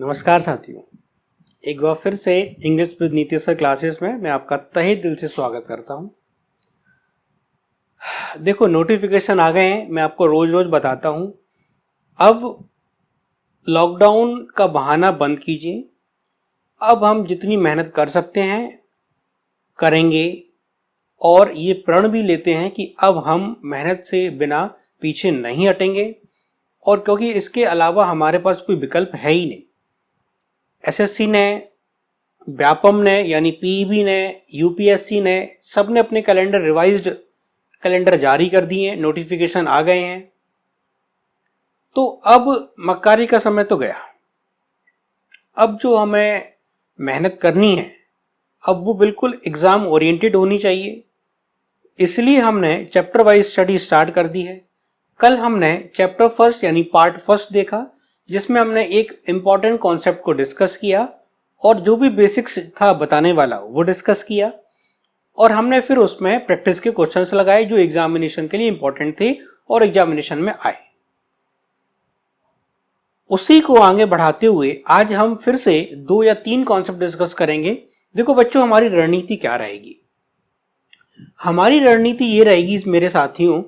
नमस्कार साथियों, एक बार फिर से इंग्लिश विद नीति सर क्लासेस में मैं आपका तहे दिल से स्वागत करता हूं। देखो, नोटिफिकेशन आ गए हैं, मैं आपको रोज रोज बताता हूं। अब लॉकडाउन का बहाना बंद कीजिए। अब हम जितनी मेहनत कर सकते हैं करेंगे और ये प्रण भी लेते हैं कि अब हम मेहनत से बिना पीछे नहीं हटेंगे, और क्योंकि इसके अलावा हमारे पास कोई विकल्प है ही नहीं। एसएससी ने, व्यापम ने यानी पीईबी ने, यूपीएससी ने, सब ने अपने कैलेंडर रिवाइज्ड कैलेंडर जारी कर दिए, नोटिफिकेशन आ गए हैं। तो अब मक्कारी का समय तो गया। अब जो हमें मेहनत करनी है अब वो बिल्कुल एग्जाम ओरिएंटेड होनी चाहिए। इसलिए हमने चैप्टर वाइज स्टडी स्टार्ट कर दी है। कल हमने चैप्टर फर्स्ट यानी पार्ट फर्स्ट देखा, जिसमें हमने एक इंपॉर्टेंट कॉन्सेप्ट को डिस्कस किया और जो भी बेसिक्स था बताने वाला वो डिस्कस किया, और हमने फिर उसमें प्रैक्टिस के क्वेश्चंस लगाए जो एग्जामिनेशन के लिए इंपॉर्टेंट थे और एग्जामिनेशन में आए। उसी को आगे बढ़ाते हुए आज हम फिर से 2 या 3 कॉन्सेप्ट डिस्कस करेंगे। देखो बच्चों, हमारी रणनीति क्या रहेगी? हमारी रणनीति ये रहेगी मेरे साथियों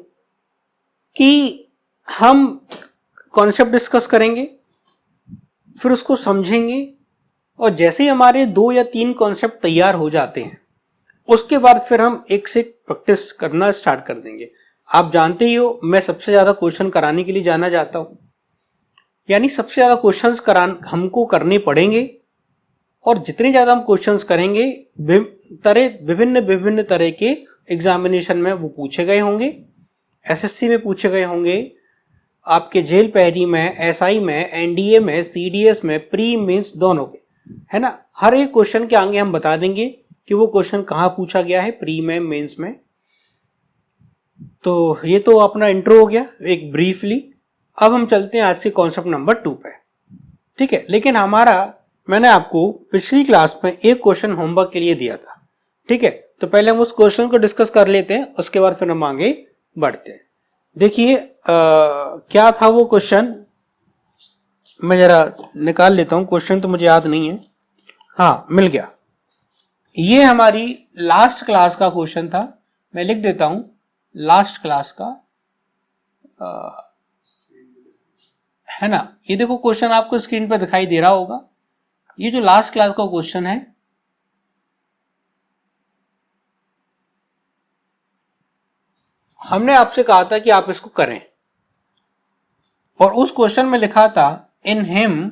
कि हम कॉन्सेप्ट डिस्कस करेंगे, फिर उसको समझेंगे, और जैसे ही हमारे 2 या 3 कॉन्सेप्ट तैयार हो जाते हैं उसके बाद फिर हम एक से प्रैक्टिस करना स्टार्ट कर देंगे। आप जानते ही हो, मैं सबसे ज्यादा क्वेश्चन कराने के लिए जाना चाहता हूं, यानी सबसे ज्यादा क्वेश्चंस हमको करने पड़ेंगे, और जितने ज्यादा हम क्वेश्चंस करेंगे विभिन्न तरह के एग्जामिनेशन में वो पूछे गए होंगे। एसएससी में पूछे गए होंगे, आपके जेल पहरी में, एसआई में, एनडीए में, सीडीएस में, प्री मेंस दोनों के, है ना। हर एक क्वेश्चन के आगे हम बता देंगे कि वो क्वेश्चन कहां पूछा गया है, प्री में, मेंस में। तो ये तो अपना इंट्रो हो गया एक ब्रीफली। अब हम चलते हैं आज के कॉन्सेप्ट नंबर 2 पे, ठीक है। लेकिन मैंने आपको पिछली क्लास में एक क्वेश्चन होमवर्क के लिए दिया था, ठीक है। तो पहले हम उस क्वेश्चन को डिस्कस कर लेते हैं, उसके बाद फिर हम आगे बढ़ते हैं। देखिए क्या था वो क्वेश्चन, मैं जरा निकाल लेता हूं। क्वेश्चन तो मुझे याद नहीं है, हाँ मिल गया। ये हमारी लास्ट क्लास का क्वेश्चन था, मैं लिख देता हूं लास्ट क्लास का, है ना। ये देखो क्वेश्चन आपको स्क्रीन पर दिखाई दे रहा होगा। ये जो लास्ट क्लास का क्वेश्चन है, हमने आपसे कहा था कि आप इसको करें, और उस क्वेश्चन में लिखा था इन हिम।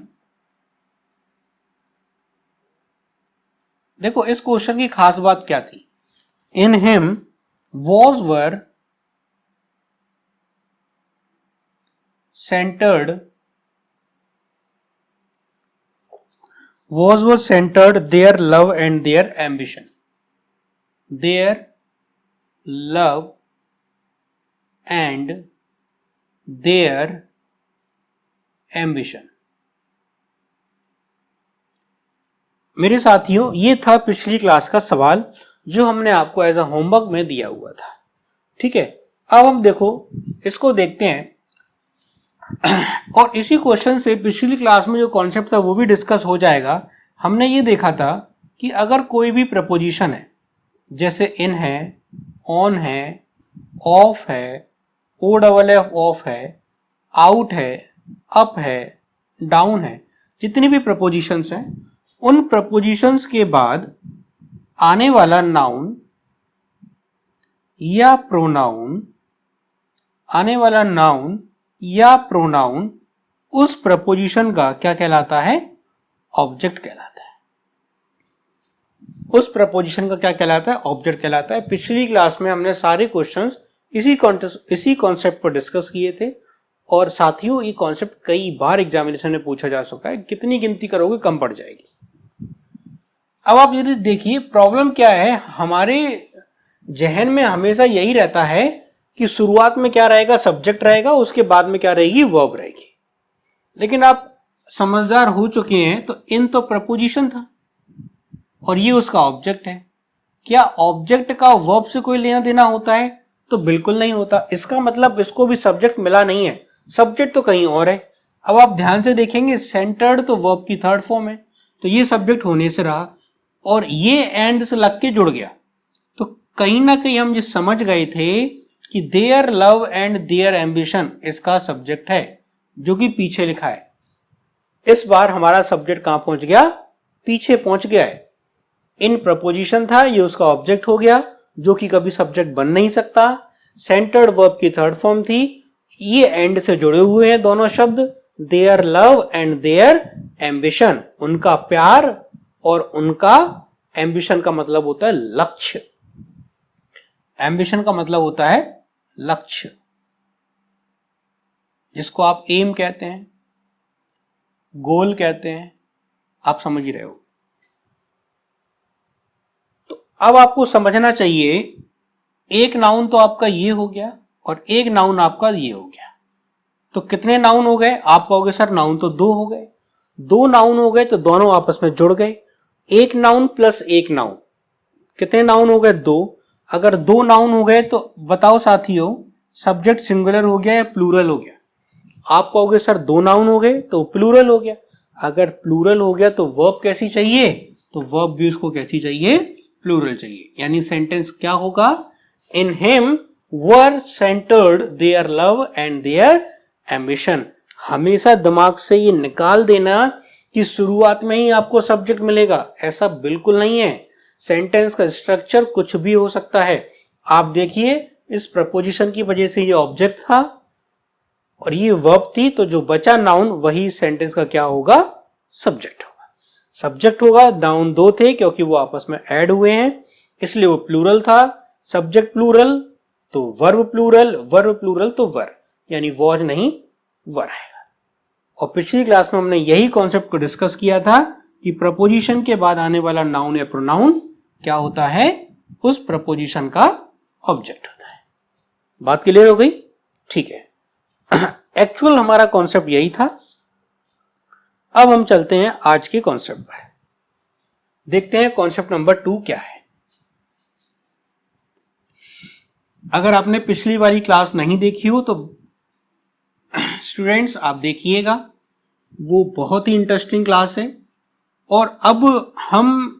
देखो इस क्वेश्चन की खास बात क्या थी। In him were centred their love and their ambition. Their love and their ambition। मेरे साथियों, ये था पिछली क्लास का सवाल जो हमने आपको एज अ होमवर्क में दिया हुआ था, ठीक है। अब हम देखो इसको देखते हैं, और इसी क्वेश्चन से पिछली क्लास में जो कॉन्सेप्ट था वो भी डिस्कस हो जाएगा। हमने ये देखा था कि अगर कोई भी प्रपोजिशन है, जैसे इन है, ऑन है, ऑफ है, OFF ऑफ है, आउट है, अप है, डाउन है, जितनी भी प्रपोजिशंस हैं, उन प्रपोजिशंस के बाद आने वाला नाउन या प्रोनाउन उस प्रपोजिशन का क्या कहलाता है? ऑब्जेक्ट कहलाता है। उस प्रपोजिशन का क्या कहलाता है? ऑब्जेक्ट कहलाता है। पिछली क्लास में हमने सारे क्वेश्चंस इसी कॉन्सेप्ट पर डिस्कस किए थे, और साथियों ये कॉन्सेप्ट कई बार एग्जामिनेशन में पूछा जा चुका है, कितनी गिनती करोगे कम पड़ जाएगी। अब आप यदि देखिए प्रॉब्लम क्या है, हमारे जहन में हमेशा यही रहता है कि शुरुआत में क्या रहेगा? सब्जेक्ट रहेगा, उसके बाद में क्या रहेगी? वर्ब रहेगी। लेकिन आप समझदार हो चुके हैं, तो इन तो प्रपोजिशन था और ये उसका ऑब्जेक्ट है। क्या ऑब्जेक्ट का वर्ब से कोई लेना देना होता है? तो बिल्कुल नहीं होता। इसका मतलब इसको भी सब्जेक्ट मिला नहीं है, सब्जेक्ट तो कहीं और है। अब आप ध्यान से देखेंगे सेंटर्ड तो वर्ब की थर्ड फॉर्म है, तो ये सब्जेक्ट होने से रहा और ये एंड से लग के जुड़ गया, तो कहीं ना कहीं हम ये समझ गए थे कि their love and their ambition इसका सब्जेक्ट है, जो कि पीछे लिखा है। इस बार हमारा सब्जेक्ट कहां पहुंच गया? पीछे पहुंच गया है। इन प्रपोजिशन था, ये उसका ऑब्जेक्ट हो गया, जो कि कभी सब्जेक्ट बन नहीं सकता। सेंटर्ड वर्ब की थर्ड फॉर्म थी, ये एंड से जुड़े हुए हैं दोनों शब्द, their love and their ambition, उनका प्यार और उनका एम्बिशन का मतलब होता है लक्ष्य। एम्बिशन का मतलब होता है लक्ष्य, जिसको आप एम कहते हैं, गोल कहते हैं, आप समझ ही रहे हो। तो अब आपको समझना चाहिए, एक नाउन तो आपका ये हो गया और एक नाउन आपका ये हो गया, तो कितने नाउन हो गए? आप कहोगे सर नाउन तो दो हो गए। दो नाउन हो गए तो दोनों आपस में जुड़ गए। एक नाउन प्लस एक नाउन, कितने नाउन हो गए? दो। अगर दो नाउन हो गए तो बताओ साथियों, सब्जेक्ट सिंगुलर हो गया या प्लूरल हो गया? आप कहोगे सर दो नाउन हो गए तो प्लूरल हो गया। अगर प्लूरल हो गया तो वर्ब कैसी चाहिए? तो वर्ब भी उसको कैसी चाहिए? प्लूरल चाहिए। यानी सेंटेंस क्या होगा? In him were centred their love and their ambition. हमेशा दिमाग से ये निकाल देना कि शुरुआत में ही आपको सब्जेक्ट मिलेगा, ऐसा बिल्कुल नहीं है। सेंटेंस का स्ट्रक्चर कुछ भी हो सकता है। आप देखिए, इस प्रपोजिशन की वजह से ये ऑब्जेक्ट था और ये वर्ब थी, तो जो बचा नाउन वही सेंटेंस का क्या होगा? सब्जेक्ट होगा। सब्जेक्ट होगा, नाउन दो थे क्योंकि वो आपस में ऐड हुए हैं, इसलिए वो प्लूरल था। सब्जेक्ट प्लूरल तो वर्ब प्लूरल, वर्ब प्लूरल तो वर, यानी वॉज नहीं वर आएगा। और पिछली क्लास में हमने यही कॉन्सेप्ट को डिस्कस किया था कि प्रपोजिशन के बाद आने वाला नाउन या प्रोनाउन क्या होता है? उस प्रपोजिशन का ऑब्जेक्ट होता है। बात क्लियर हो गई? ठीक है। एक्चुअल हमारा कॉन्सेप्ट यही था। अब हम चलते हैं आज के कॉन्सेप्ट पर, देखते हैं कॉन्सेप्ट नंबर 2 क्या है। अगर आपने पिछली वाली क्लास नहीं देखी हो तो स्टूडेंट्स आप देखिएगा, वो बहुत ही इंटरेस्टिंग क्लास है। और अब हम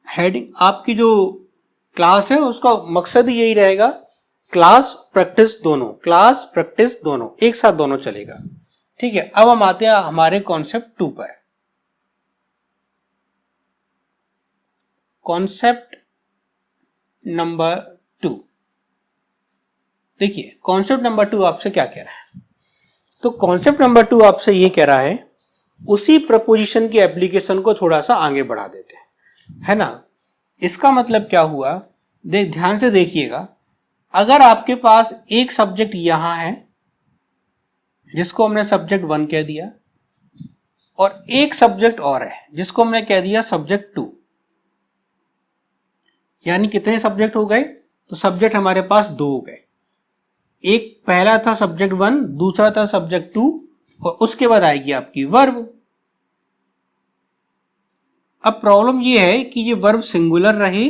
हेडिंग, आपकी जो क्लास है उसका मकसद ही यही रहेगा, क्लास प्रैक्टिस दोनों, क्लास प्रैक्टिस दोनों एक साथ दोनों चलेगा। ठीक है, अब हम आते हैं हमारे कॉन्सेप्ट 2 पर। कॉन्सेप्ट नंबर 2, देखिए कॉन्सेप्ट नंबर 2 आपसे क्या कह रहा है? तो कॉन्सेप्ट नंबर 2 आपसे ये कह रहा है, उसी प्रपोजिशन की एप्लीकेशन को थोड़ा सा आगे बढ़ा देते हैं, है ना। इसका मतलब क्या हुआ? ध्यान से देखिएगा, अगर आपके पास एक सब्जेक्ट यहां है जिसको हमने सब्जेक्ट 1 कह दिया, और एक सब्जेक्ट और है जिसको हमने कह दिया सब्जेक्ट 2, यानी कितने सब्जेक्ट हो गए? तो सब्जेक्ट हमारे पास दो हो गए। एक पहला था सब्जेक्ट 1, दूसरा था सब्जेक्ट 2, और उसके बाद आएगी आपकी वर्ब। अब प्रॉब्लम यह है कि ये वर्ब सिंगुलर रहे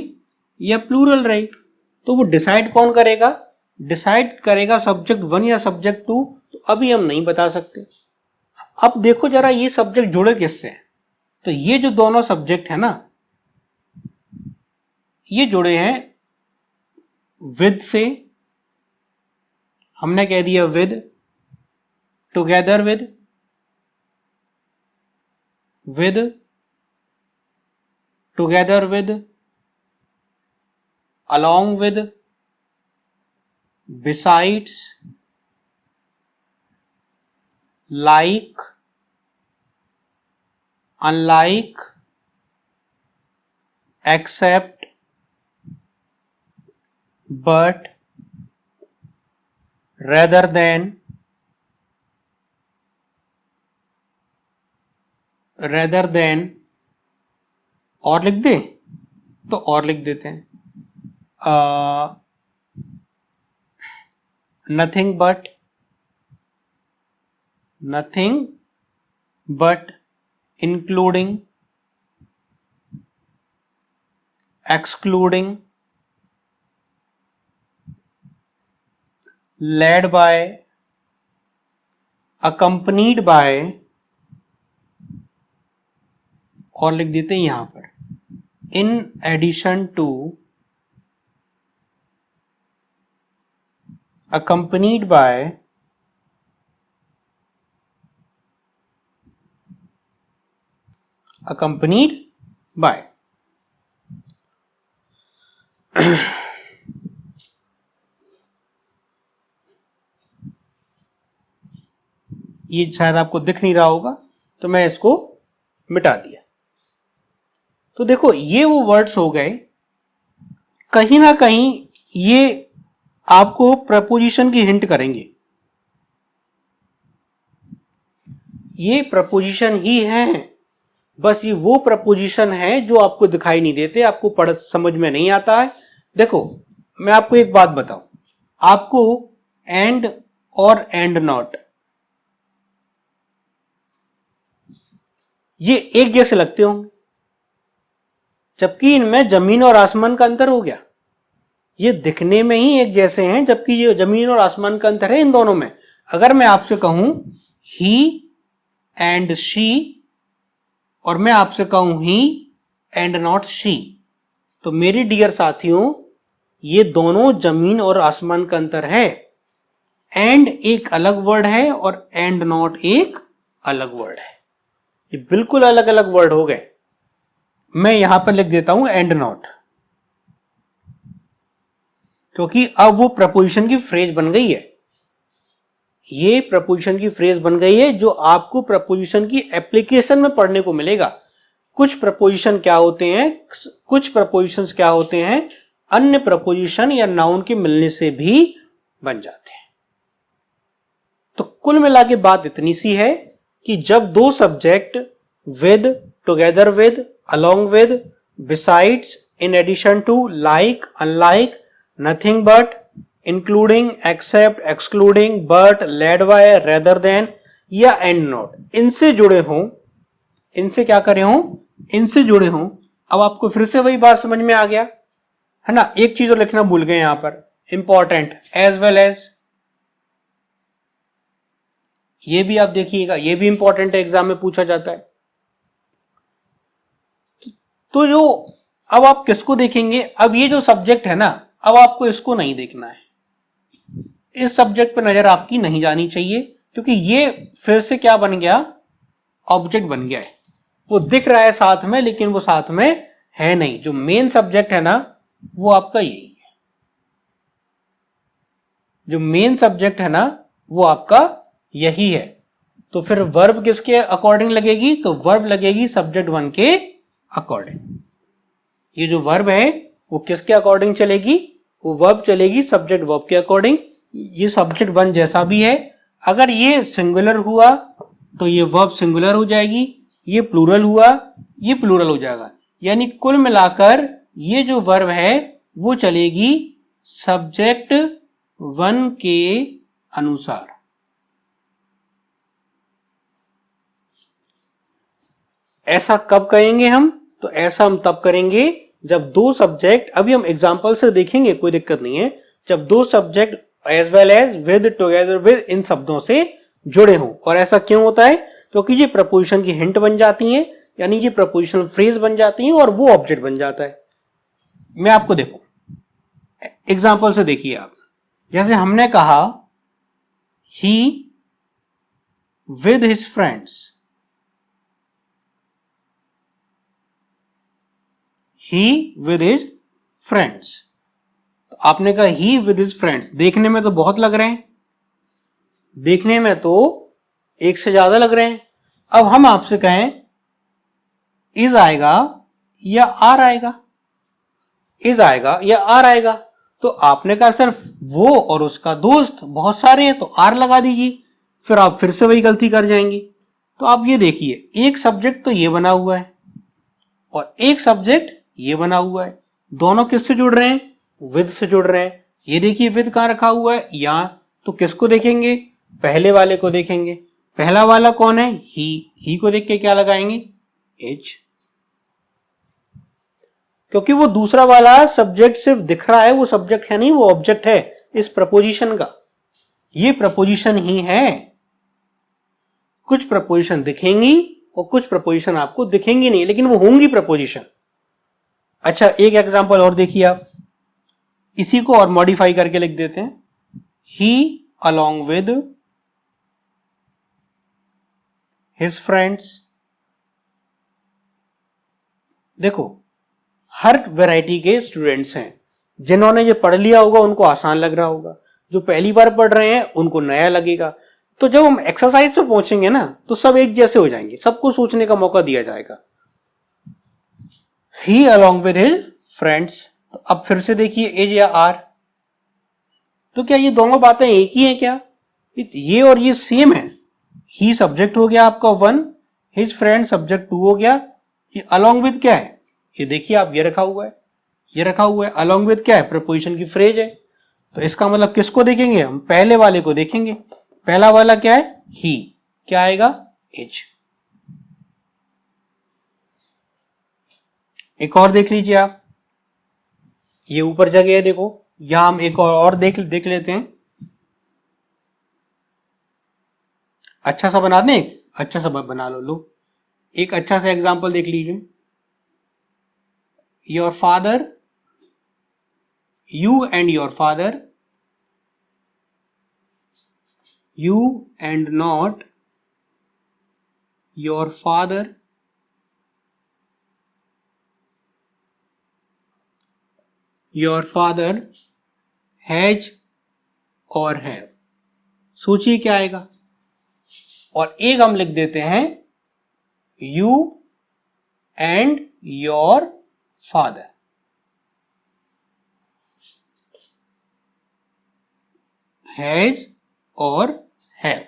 या प्लूरल रहे, तो वो डिसाइड कौन करेगा? डिसाइड करेगा सब्जेक्ट 1 या सब्जेक्ट 2, तो अभी हम नहीं बता सकते। अब देखो जरा, ये सब्जेक्ट जुड़े किससे? तो ये जो दोनों सब्जेक्ट है ना, ये जुड़े हैं विद से। हमने कह दिया with, together with, with, together with, along with, besides, like, unlike, except, but, rather than, और लिख दें तो और लिख देते हैं, nothing but, including, excluding, led by, accompanied by, और लिख देते हैं यहां पर in addition to, accompanied by, accompanied by. ये शायद आपको दिख नहीं रहा होगा तो मैं इसको मिटा दिया। तो देखो ये वो वर्ड्स हो गए, कहीं ना कहीं ये आपको प्रपोजिशन की हिंट करेंगे। ये प्रपोजिशन ही है, बस ये वो प्रपोजिशन है जो आपको दिखाई नहीं देते, आपको पढ़ समझ में नहीं आता है। देखो मैं आपको एक बात बताऊं, आपको एंड और एंड नॉट ये एक जैसे लगते होंगे, जबकि इनमें जमीन और आसमान का अंतर हो गया। ये दिखने में ही एक जैसे हैं, जबकि ये जमीन और आसमान का अंतर है इन दोनों में। अगर मैं आपसे कहूं ही एंड शी, और मैं आपसे कहूं ही एंड नॉट शी, तो मेरे डियर साथियों ये दोनों जमीन और आसमान का अंतर है। एंड एक अलग वर्ड है और एंड नॉट एक अलग वर्ड है, ये बिल्कुल अलग अलग वर्ड हो गए। मैं यहां पर लिख देता हूं एंड नॉट, क्योंकि अब वो प्रपोजिशन की फ्रेज बन गई है। ये प्रपोजिशन की फ्रेज बन गई है जो आपको प्रपोजिशन की एप्लीकेशन में पढ़ने को मिलेगा। कुछ प्रपोजिशन क्या होते हैं, कुछ प्रपोजिशंस क्या होते हैं, अन्य प्रपोजिशन या नाउन के मिलने से भी बन जाते हैं। तो कुल मिला के बात इतनी सी है कि जब दो subject with, together with, along with, besides, in addition to, like, unlike, nothing but, including, except, excluding, but, led by, rather than या एंड नॉट, इनसे जुड़े हों, इनसे क्या करे हों, इनसे जुड़े हों। अब आपको फिर से वही बात समझ में आ गया है ना। एक चीज और लिखना भूल गए यहां पर, इंपॉर्टेंट, एज वेल एज, ये भी आप देखिएगा, ये भी इंपॉर्टेंट है, एग्जाम में पूछा जाता है। तो जो अब आप किसको देखेंगे, अब ये जो सब्जेक्ट है ना, अब आपको इसको नहीं देखना है, इस सब्जेक्ट पर नजर आपकी नहीं जानी चाहिए, क्योंकि ये फिर से क्या बन गया, ऑब्जेक्ट बन गया है। वो दिख रहा है साथ में, लेकिन वो साथ में है नहीं। जो मेन सब्जेक्ट है ना वो आपका यही है, जो मेन सब्जेक्ट है ना वो आपका यही है। तो फिर वर्ब किसके अकॉर्डिंग लगेगी, तो वर्ब लगेगी सब्जेक्ट वन के अकॉर्डिंग। ये जो वर्ब है वो किसके अकॉर्डिंग चलेगी, वो वर्ब चलेगी सब्जेक्ट वर्ब के अकॉर्डिंग। ये सब्जेक्ट वन जैसा भी है, अगर ये सिंगुलर हुआ तो ये वर्ब सिंगुलर हो जाएगी, ये प्लूरल हुआ ये प्लूरल हो जाएगा। यानी कुल मिलाकर ये जो वर्ब है वो चलेगी सब्जेक्ट वन के अनुसार। ऐसा कब करेंगे हम, तो ऐसा हम तब करेंगे जब दो सब्जेक्ट, अभी हम एग्जांपल से देखेंगे, कोई दिक्कत नहीं है, जब दो subject as well as, with, together with, इन शब्दों से जुड़े हों। और ऐसा क्यों होता है, क्योंकि ये प्रपोजिशन की हिंट बन जाती हैं, यानी ये प्रपोजिशनल फ्रेज बन जाती हैं और वो ऑब्जेक्ट बन जाता है। मैं आपको देखो एग्जांपल से देखिए आप, जैसे हमने कहा he with his friends, he with his friends, तो आपने कहा ही विद हिज फ्रेंड्स, देखने में तो बहुत लग रहे हैं, देखने में तो एक से ज्यादा लग रहे हैं। अब हम आपसे कहें इज आएगा या आर आएगा, इज आएगा या आर आएगा, तो आपने कहा सिर्फ वो और उसका दोस्त, बहुत सारे हैं तो आर लगा दीजिए, फिर आप फिर से वही गलती कर जाएंगे। तो आप ये देखिए, एक सब्जेक्ट तो ये बना हुआ है और एक सब्जेक्ट ये बना हुआ है, दोनों किससे जुड़ रहे हैं, विद से जुड़ रहे हैं। ये देखिए विद कहां रखा हुआ है, यहां, तो किसको देखेंगे, पहले वाले को देखेंगे। पहला वाला कौन है, ही को देख के क्या लगाएंगे, एच, क्योंकि वो दूसरा वाला सब्जेक्ट सिर्फ दिख रहा है, वो सब्जेक्ट है नहीं, वो ऑब्जेक्ट है इस प्रपोजिशन का, ये प्रपोजिशन ही है। कुछ प्रपोजिशन दिखेंगी और कुछ प्रपोजिशन आपको दिखेंगी नहीं, लेकिन वो होंगी प्रपोजिशन। अच्छा, एक एग्जांपल और देखिए आप, इसी को और मॉडिफाई करके लिख देते हैं, ही along with his friends। देखो, हर वैरायटी के स्टूडेंट्स हैं, जिन्होंने ये पढ़ लिया होगा उनको आसान लग रहा होगा, जो पहली बार पढ़ रहे हैं उनको नया लगेगा। तो जब हम एक्सरसाइज पे पहुंचेंगे ना तो सब एक जैसे हो जाएंगे, सबको सोचने का मौका दिया जाएगा। he along with his friends, तो अब फिर से देखिए एज या आर, तो क्या ये दोनों बातें एक ही हैं क्या? ये और ये सेम है। ही सब्जेक्ट हो गया आपका 1, हिज फ्रेंड सब्जेक्ट 2 हो गया। ये अलोंग विद क्या है? ये देखिए आप, ये रखा हुआ है, ये रखा हुआ है। अलोंग विद क्या है? प्रीपोजिशन की फ्रेज है। तो इसका मतलब किसको देखेंगे हम? पहले वाले को देखेंगे। पहला वाला क्या है? ही, क्या आएगा? एज। एक और देख लीजिए आप, ये ऊपर जगह है, देखो यहां हम एक और देख लेते हैं। अच्छा सा बना दें, एक अच्छा सा बना लो। एक अच्छा सा एग्जांपल देख लीजिए। Your father, you and your father, you and not your father, your father has और हैव। सोचिए क्या आएगा। और एक हम लिख देते हैं, you and your father. Has और हैव,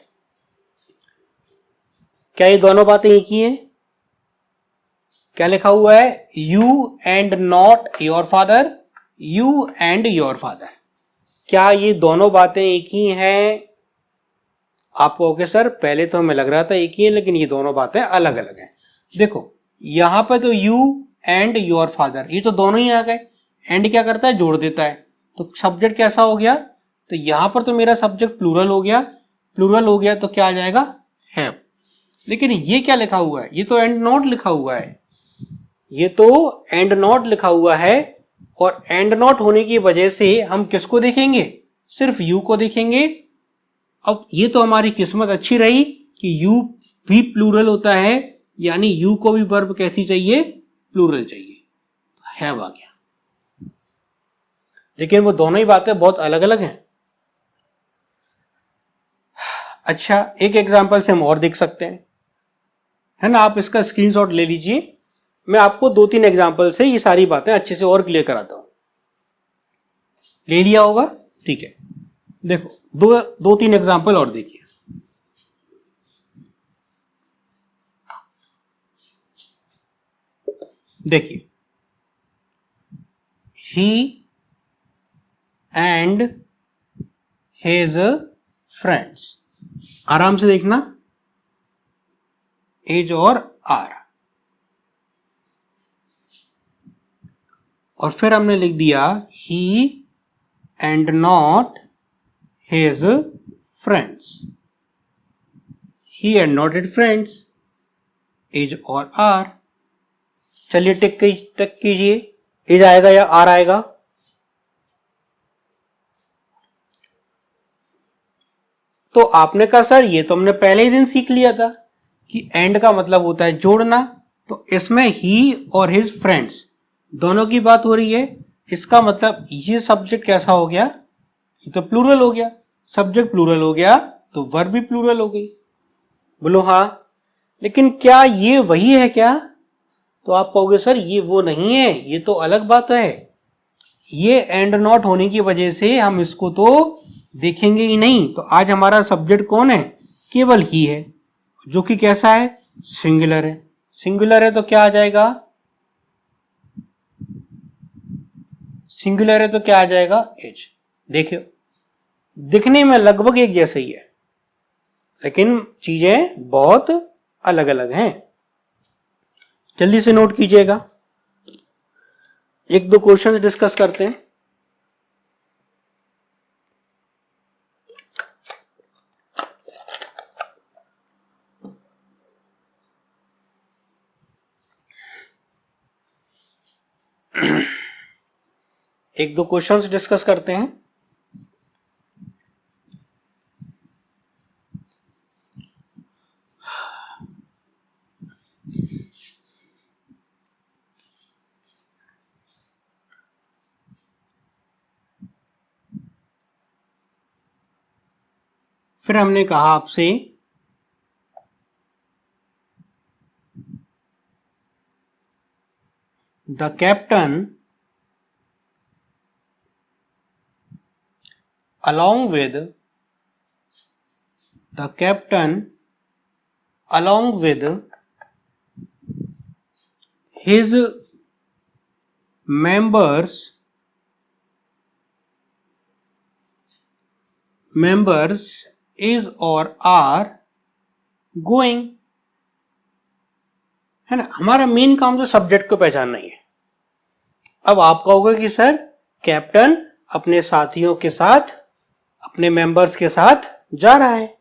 क्या ये दोनों बातें एक ही हैं? क्या लिखा हुआ है? You and not your father, you and your father. क्या ये दोनों बातें एक ही हैं? आप कहोगे सर पहले तो हमें लग रहा था एक ही है, लेकिन ये दोनों बातें अलग अलग हैं। देखो यहां पर तो यू एंड योर फादर, ये तो दोनों ही आ गए। एंड क्या करता है? जोड़ देता है। तो सब्जेक्ट कैसा हो गया? तो यहां पर तो मेरा सब्जेक्ट प्लूरल हो गया। प्लूरल हो गया तो क्या आ जाएगा? हैव। लेकिन ये क्या लिखा हुआ है? ये तो एंड नॉट लिखा हुआ है। ये तो एंड नॉट लिखा हुआ है, और एंड नॉट होने की वजह से हम किसको देखेंगे? सिर्फ यू को देखेंगे। अब ये तो हमारी किस्मत अच्छी रही कि यू भी प्लूरल होता है, यानी यू को भी वर्ब कैसी चाहिए? प्लूरल चाहिए। हैव आ गया। लेकिन वो दोनों ही बातें बहुत अलग अलग हैं। अच्छा, एक एग्जांपल से हम और देख सकते हैं, है ना। आप इसका स्क्रीनशॉट ले लीजिए। मैं आपको 2-3 एग्जांपल से ये सारी बातें अच्छे से और क्लियर कराता हूं। ले लिया होगा? ठीक है। देखो 2-3 एग्जांपल और देखिए। देखिए, ही एंड हिज फ्रेंड्स, आराम से देखना, एज और आर। और फिर हमने लिख दिया he and not his friends, he and not his friends, as और आर। चलिए टिक कीजिए, एज आएगा या आर आएगा? तो आपने कहा सर ये तो हमने पहले ही दिन सीख लिया था कि एंड का मतलब होता है जोड़ना। तो इसमें ही और हिज फ्रेंड्स दोनों की बात हो रही है। इसका मतलब ये सब्जेक्ट कैसा हो गया? ये तो प्लूरल हो गया। सब्जेक्ट प्लूरल हो गया तो वर्ब भी प्लूरल हो गई। बोलो हाँ। लेकिन क्या ये वही है क्या? तो आप कहोगे सर ये वो नहीं है, ये तो अलग बात है। ये एंड नॉट होने की वजह से हम इसको तो देखेंगे ही नहीं। तो आज हमारा सब्जेक्ट कौन है? केवल ही है, जो कि कैसा है? सिंगुलर है। सिंगुलर है तो क्या आ जाएगा? सिंगुलर है तो क्या आ जाएगा? एज। देखियो, दिखने में लगभग एक जैसे ही है, लेकिन चीजें बहुत अलग अलग हैं। जल्दी से नोट कीजिएगा, 1-2 क्वेश्चंस डिस्कस करते हैं। एक दो क्वेश्चंस डिस्कस करते हैं। फिर हमने कहा आपसे the captain along with his members is or are going, है ना। हमारा मेन काम तो सब्जेक्ट को पहचानना ही है। अब आप कहोगे कि सर कैप्टन अपने साथियों के साथ, अपने मेंबर्स के साथ जा रहा है,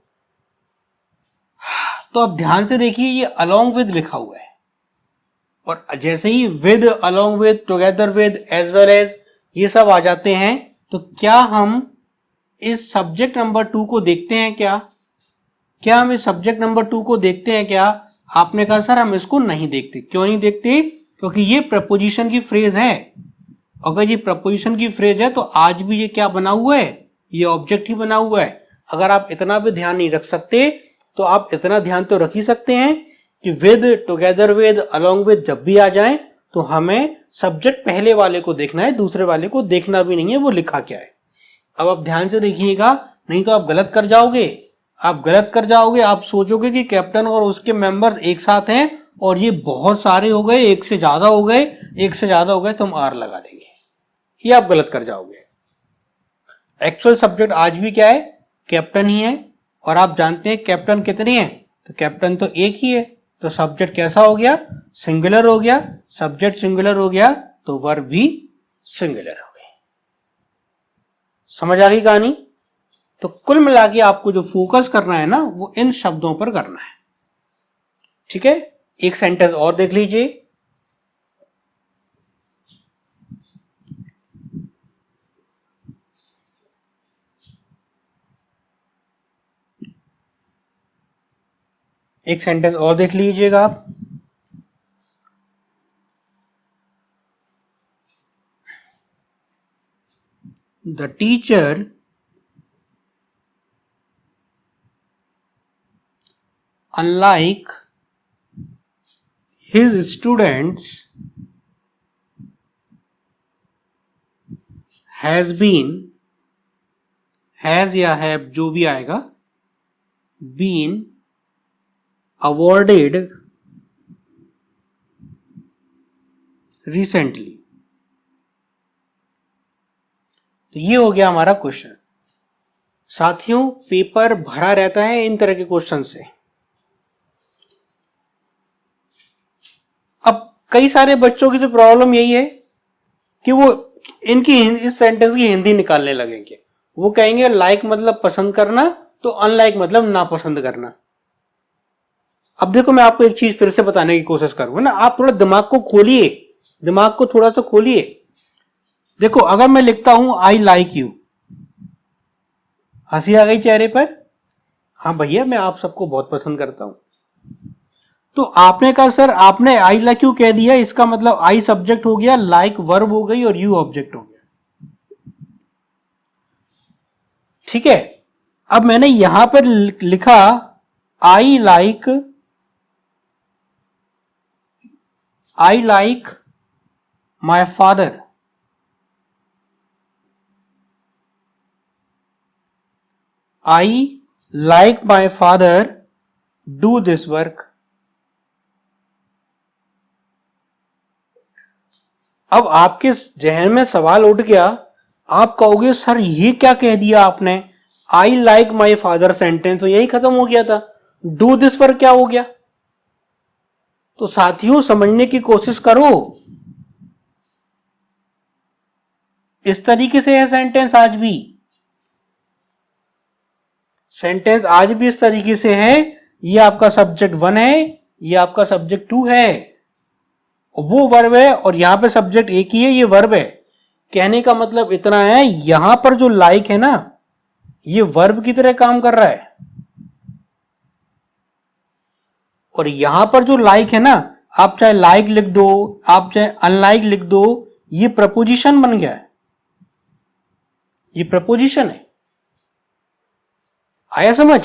तो अब ध्यान से देखिए ये अलोंग विद लिखा हुआ है, और जैसे ही with, along with, together with, as well as ये सब आ जाते हैं, तो क्या हम इस सब्जेक्ट नंबर 2 को देखते हैं क्या हम इस सब्जेक्ट नंबर 2 को देखते हैं क्या? आपने कहा सर हम इसको नहीं देखते। क्यों नहीं देखते? क्योंकि ये प्रपोजिशन की फ्रेज है। अगर ये प्रपोजिशन की फ्रेज है तो आज भी ये क्या बना हुआ है? ये ऑब्जेक्ट ही बना हुआ है। अगर आप इतना भी ध्यान नहीं रख सकते तो आप इतना ध्यान तो रख ही सकते हैं कि with, together with, along with जब भी आ जाए तो हमें सब्जेक्ट पहले वाले को देखना है, दूसरे वाले को देखना भी नहीं है वो लिखा क्या है। अब आप ध्यान से देखिएगा, नहीं तो आप गलत कर जाओगे। आप सोचोगे कि कैप्टन और उसके मेंबर्स एक साथ हैं और ये बहुत सारे हो गए, एक से ज्यादा हो गए तो हम आर लगा देंगे। ये आप गलत कर जाओगे। एक्चुअल सब्जेक्ट आज भी क्या है? कैप्टन ही है। और आप जानते हैं कैप्टन कितने हैं? तो कैप्टन तो एक ही है। तो सब्जेक्ट कैसा हो गया? सिंगुलर हो गया। सब्जेक्ट सिंगुलर हो गया तो वर्ब भी सिंगुलर हो गई। समझ आ गई कहानी? तो कुल मिला के आपको जो फोकस करना है ना वो इन शब्दों पर करना है। ठीक है, एक सेंटेंस और देख लीजिए। एक सेंटेंस और देख लीजिएगा आप। The teacher unlike his students has been, has या have जो भी आएगा, been awarded recently। तो ये हो गया हमारा क्वेश्चन। साथियों पेपर भरा रहता है इन तरह के क्वेश्चन से। अब कई सारे बच्चों की तो प्रॉब्लम यही है कि वो इनकी इस सेंटेंस की हिंदी निकालने लगेंगे। वो कहेंगे लाइक मतलब पसंद करना, तो अनलाइक मतलब नापसंद करना। अब देखो मैं आपको एक चीज फिर से बताने की कोशिश करूंगा ना, आप थोड़ा दिमाग को खोलिए, दिमाग को थोड़ा सा खोलिए। देखो अगर मैं लिखता हूं आई लाइक यू, हंसी आ गई चेहरे पर। हाँ भैया मैं आप सबको बहुत पसंद करता हूं। तो आपने कहा सर आपने आई लाइक यू कह दिया, इसका मतलब आई सब्जेक्ट हो गया, लाइक वर्ब हो गई और यू ऑब्जेक्ट हो गया। ठीक है, अब मैंने यहां पर लिखा I like my father. I like my father do this work. अब आपके जहन में सवाल उठ गया, आप कहोगे सर ये क्या कह दिया आपने, I like my father sentence तो यही खत्म हो गया था, डू दिस वर्क क्या हो गया? तो साथियों समझने की कोशिश करो, इस तरीके से है सेंटेंस आज भी। सेंटेंस आज भी इस तरीके से है। ये आपका सब्जेक्ट 1 है, ये आपका सब्जेक्ट 2 है, वो वर्ब है और यहां पे सब्जेक्ट एक ही है, ये वर्ब है। कहने का मतलब इतना है, यहां पर जो लाइक है ना, ये वर्ब की तरह काम कर रहा है, और यहां पर जो लाइक है ना, आप चाहे लाइक लिख दो, आप चाहे अनलाइक लिख दो, ये प्रपोजिशन बन गया है, ये प्रपोजिशन है। आया समझ?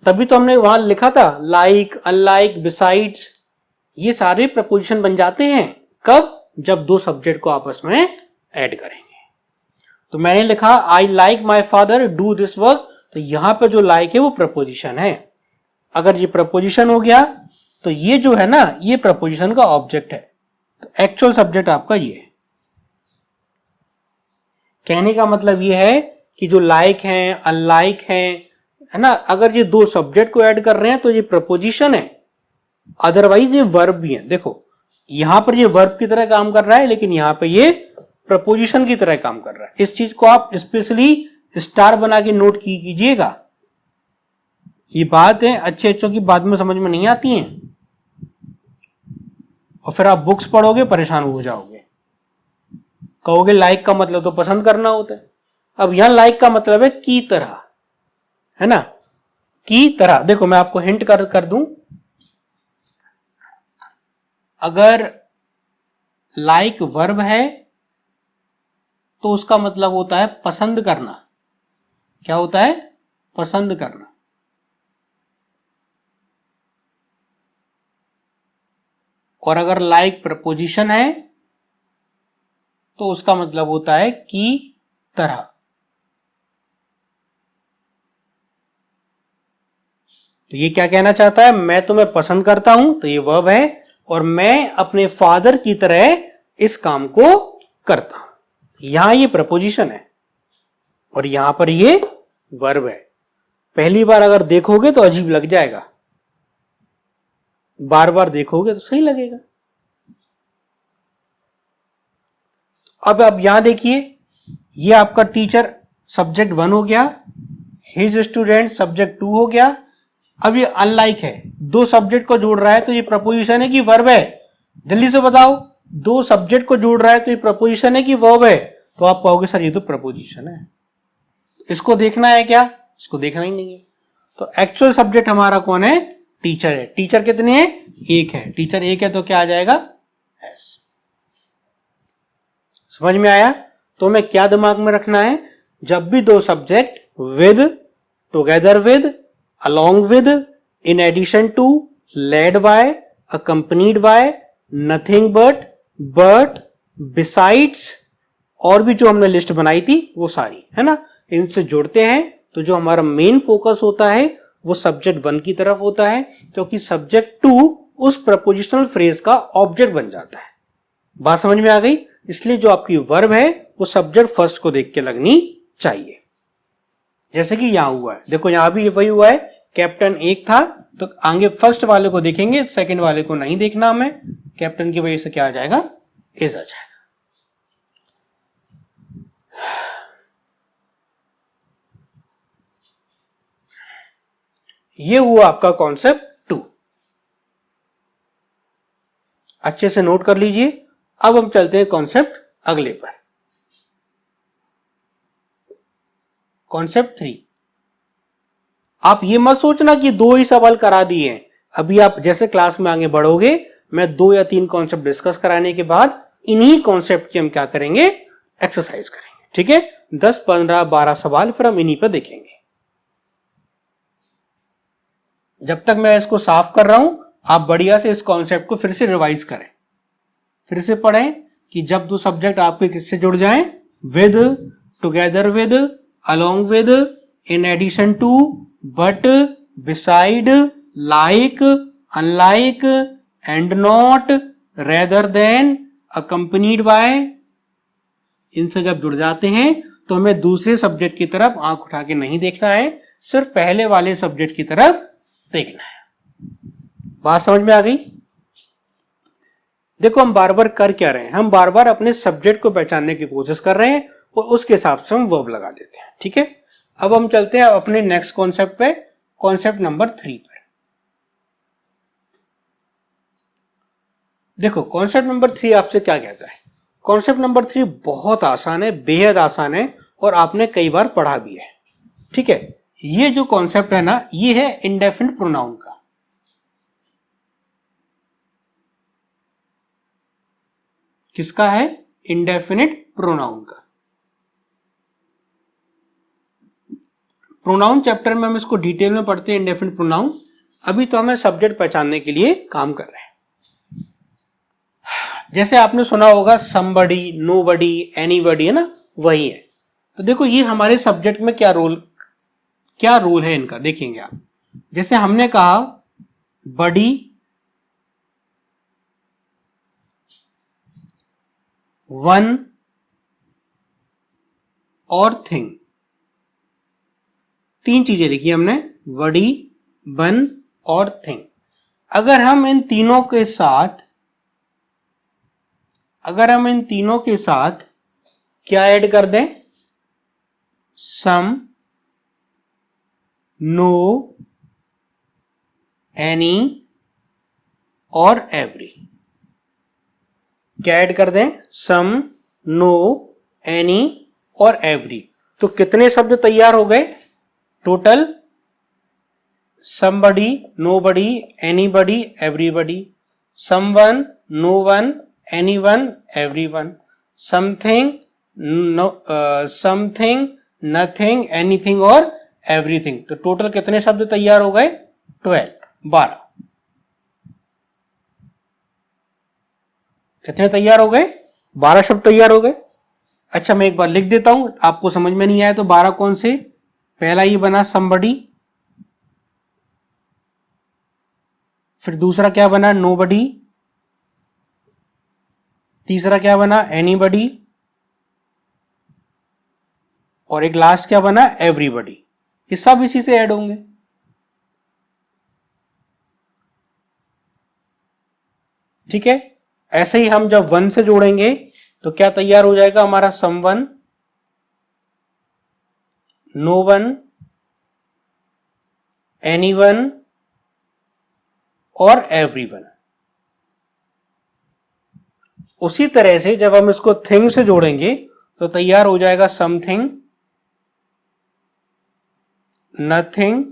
तभी तो हमने वहां लिखा था लाइक, अनलाइक, बिसाइड्स, ये सारे प्रपोजिशन बन जाते हैं। कब? जब दो सब्जेक्ट को आपस में ऐड करेंगे। तो मैंने लिखा I like my father do this work, तो यहां पे जो लाइक है वो प्रपोजिशन है। अगर ये प्रपोजिशन हो गया तो ये जो है ना, ये प्रपोजिशन का ऑब्जेक्ट है। तो एक्चुअल सब्जेक्ट आपका ये है। कहने का मतलब ये है कि जो लाइक है, अनलाइक है ना, अगर ये दो सब्जेक्ट को ऐड कर रहे हैं तो ये प्रपोजिशन है, अदरवाइज ये वर्ब भी है। देखो यहां पर ये वर्ब की तरह काम कर रहा है, लेकिन यहां पे ये प्रपोजिशन की तरह काम कर रहा है। इस चीज को आप स्पेशली स्टार बना के नोट कीजिएगा। ये बात है अच्छे अच्छों की बाद में समझ में नहीं आती हैं, और फिर आप बुक्स पढ़ोगे परेशान हो जाओगे, कहोगे लाइक का मतलब तो पसंद करना होता है। अब यहां लाइक का मतलब है की तरह, है ना, की तरह। देखो मैं आपको हिंट कर दूं, अगर लाइक वर्ब है तो उसका मतलब होता है पसंद करना। क्या होता है? पसंद करना। और अगर लाइक प्रपोजिशन है तो उसका मतलब होता है की तरह। तो ये क्या कहना चाहता है? मैं तुम्हें पसंद करता हूं, तो ये वर्ब है, और मैं अपने फादर की तरह इस काम को करता हूं। यहां ये प्रपोजिशन है और यहां पर ये वर्ब है। पहली बार अगर देखोगे तो अजीब लग जाएगा, बार बार देखोगे तो सही लगेगा। अब आप यहां देखिए, ये आपका टीचर सब्जेक्ट 1 हो गया, हिज स्टूडेंट सब्जेक्ट 2 हो गया। अब ये अनलाइक है, दो सब्जेक्ट को जोड़ रहा है, तो ये प्रपोजिशन है कि वर्ब है? जल्दी से बताओ, दो सब्जेक्ट को जोड़ रहा है तो ये प्रपोजिशन है कि वर्ब है? तो आप कहोगे सर ये तो प्रपोजिशन है। इसको देखना है क्या? इसको देखना ही नहीं है। तो एक्चुअल सब्जेक्ट हमारा कौन है? टीचर है। टीचर कितने हैं? एक है। टीचर एक है तो क्या आ जाएगा? एस। समझ में आया? तो हमें क्या दिमाग में रखना है? जब भी दो subject with, together with, along with, in addition to, led by, accompanied by, nothing but, besides, और भी जो हमने लिस्ट बनाई थी वो सारी, है ना, इनसे जुड़ते हैं तो जो हमारा मेन फोकस होता है वो सब्जेक्ट 1 की तरफ होता है, क्योंकि सब्जेक्ट 2 उस प्रपोजिशनल फ्रेज का ऑब्जेक्ट बन जाता है। बात समझ में आ गई? इसलिए जो आपकी वर्ब है वो सब्जेक्ट फर्स्ट को देख के लगनी चाहिए। जैसे कि यहां हुआ है, देखो यहां भी वही हुआ है, कैप्टन एक था तो आगे फर्स्ट वाले को देखेंगे, सेकंड वाले को नहीं देखना हमें। कैप्टन की वजह से क्या आ जाएगा? इज आ जाएगा। ये हुआ आपका कॉन्सेप्ट 2। अच्छे से नोट कर लीजिए। अब हम चलते हैं कॉन्सेप्ट अगले पर, कॉन्सेप्ट 3। आप ये मत सोचना कि 2 ही सवाल करा दिए हैं। अभी आप जैसे क्लास में आगे बढ़ोगे, मैं 2 या 3 कॉन्सेप्ट डिस्कस कराने के बाद इन्हीं कॉन्सेप्ट की हम क्या करेंगे? एक्सरसाइज करेंगे। ठीक है? 10, 15, 12 सवाल फिर हम इन्हीं पर देखेंगे। जब तक मैं इसको साफ कर रहा हूं, आप बढ़िया से इस कॉन्सेप्ट को फिर से रिवाइज करें, फिर से पढ़ें कि जब दो सब्जेक्ट आपके किससे जुड़ जाएं? With, together with, along with, in addition to, but, beside, like, unlike, and not, rather than, accompanied by, इनसे जब जुड़ जाते हैं तो हमें दूसरे सब्जेक्ट की तरफ आंख उठा के नहीं देखना है, सिर्फ पहले वाले सब्जेक्ट की तरफ देखना है। बात समझ में आ गई? देखो हम बार बार कर क्या रहे हैं? हम बार बार अपने सब्जेक्ट को पहचानने की कोशिश कर रहे हैं और उसके हिसाब से हम वर्ब लगा देते हैं। ठीक है? अब हम चलते हैं अपने नेक्स्ट कॉन्सेप्ट पे, कॉन्सेप्ट नंबर 3 पर। देखो कॉन्सेप्ट नंबर 3 आपसे क्या कहता है? कॉन्सेप्ट नंबर 3 बहुत आसान है, बेहद आसान है और आपने कई बार पढ़ा भी है। ठीक है, ये जो कॉन्सेप्ट है ना, ये है इंडेफिनिट प्रोनाउन का। किसका है? इंडेफिनिट प्रोनाउन का। प्रोनाउन चैप्टर में हम इसको डिटेल में पढ़ते हैं, इंडेफिनिट प्रोनाउन। अभी तो हमें सब्जेक्ट पहचानने के लिए काम कर रहे हैं। जैसे आपने सुना होगा somebody, nobody, anybody, है ना, वही है। तो देखो ये हमारे सब्जेक्ट में क्या रोल है इनका, देखेंगे आप। जैसे हमने कहा बडी, वन और थिंग, तीन चीजें लिखी हमने, बडी, वन और थिंग। अगर हम इन तीनों के साथ क्या ऐड कर दें? सम, नो, एनी और एवरी। क्या ऐड कर दें? सम, नो, एनी और एवरी। तो कितने शब्द तैयार हो गए total? somebody, nobody, anybody, everybody, someone, no one, anyone, everyone, something, something, nothing, anything और everything। तो टोटल कितने शब्द तैयार हो गए? 12। कितने तैयार हो गए? 12 शब्द तैयार हो गए। अच्छा, मैं एक बार लिख देता हूं, आपको समझ में नहीं आया तो 12 कौन से? पहला ये बना somebody, फिर दूसरा क्या बना? नोबडी, तीसरा क्या बना? एनीबडी, और एक लास्ट क्या बना? एवरीबडी। ये सब इसी से ऐड होंगे। ठीक है, ऐसे ही हम जब वन से जोड़ेंगे तो क्या तैयार हो जाएगा हमारा? समवन, नो वन, एनीवन और एवरीवन। उसी तरह से जब हम इसको थिंग से जोड़ेंगे तो तैयार हो जाएगा समथिंग, नथिंग,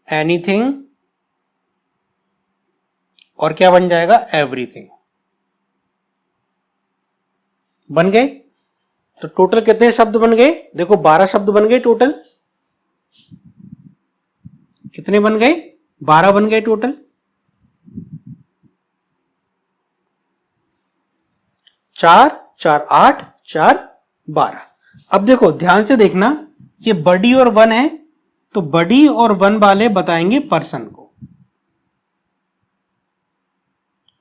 एनीथिंग और क्या बन जाएगा? एवरीथिंग। बन गए? तो टोटल कितने शब्द बन गए? देखो 12 शब्द बन गए टोटल। कितने बन गए? 12 बन गए टोटल। 4, 4, 8, 4, 12। अब देखो ध्यान से देखना, ये बडी और वन है, तो बडी और वन वाले बताएंगे पर्सन को,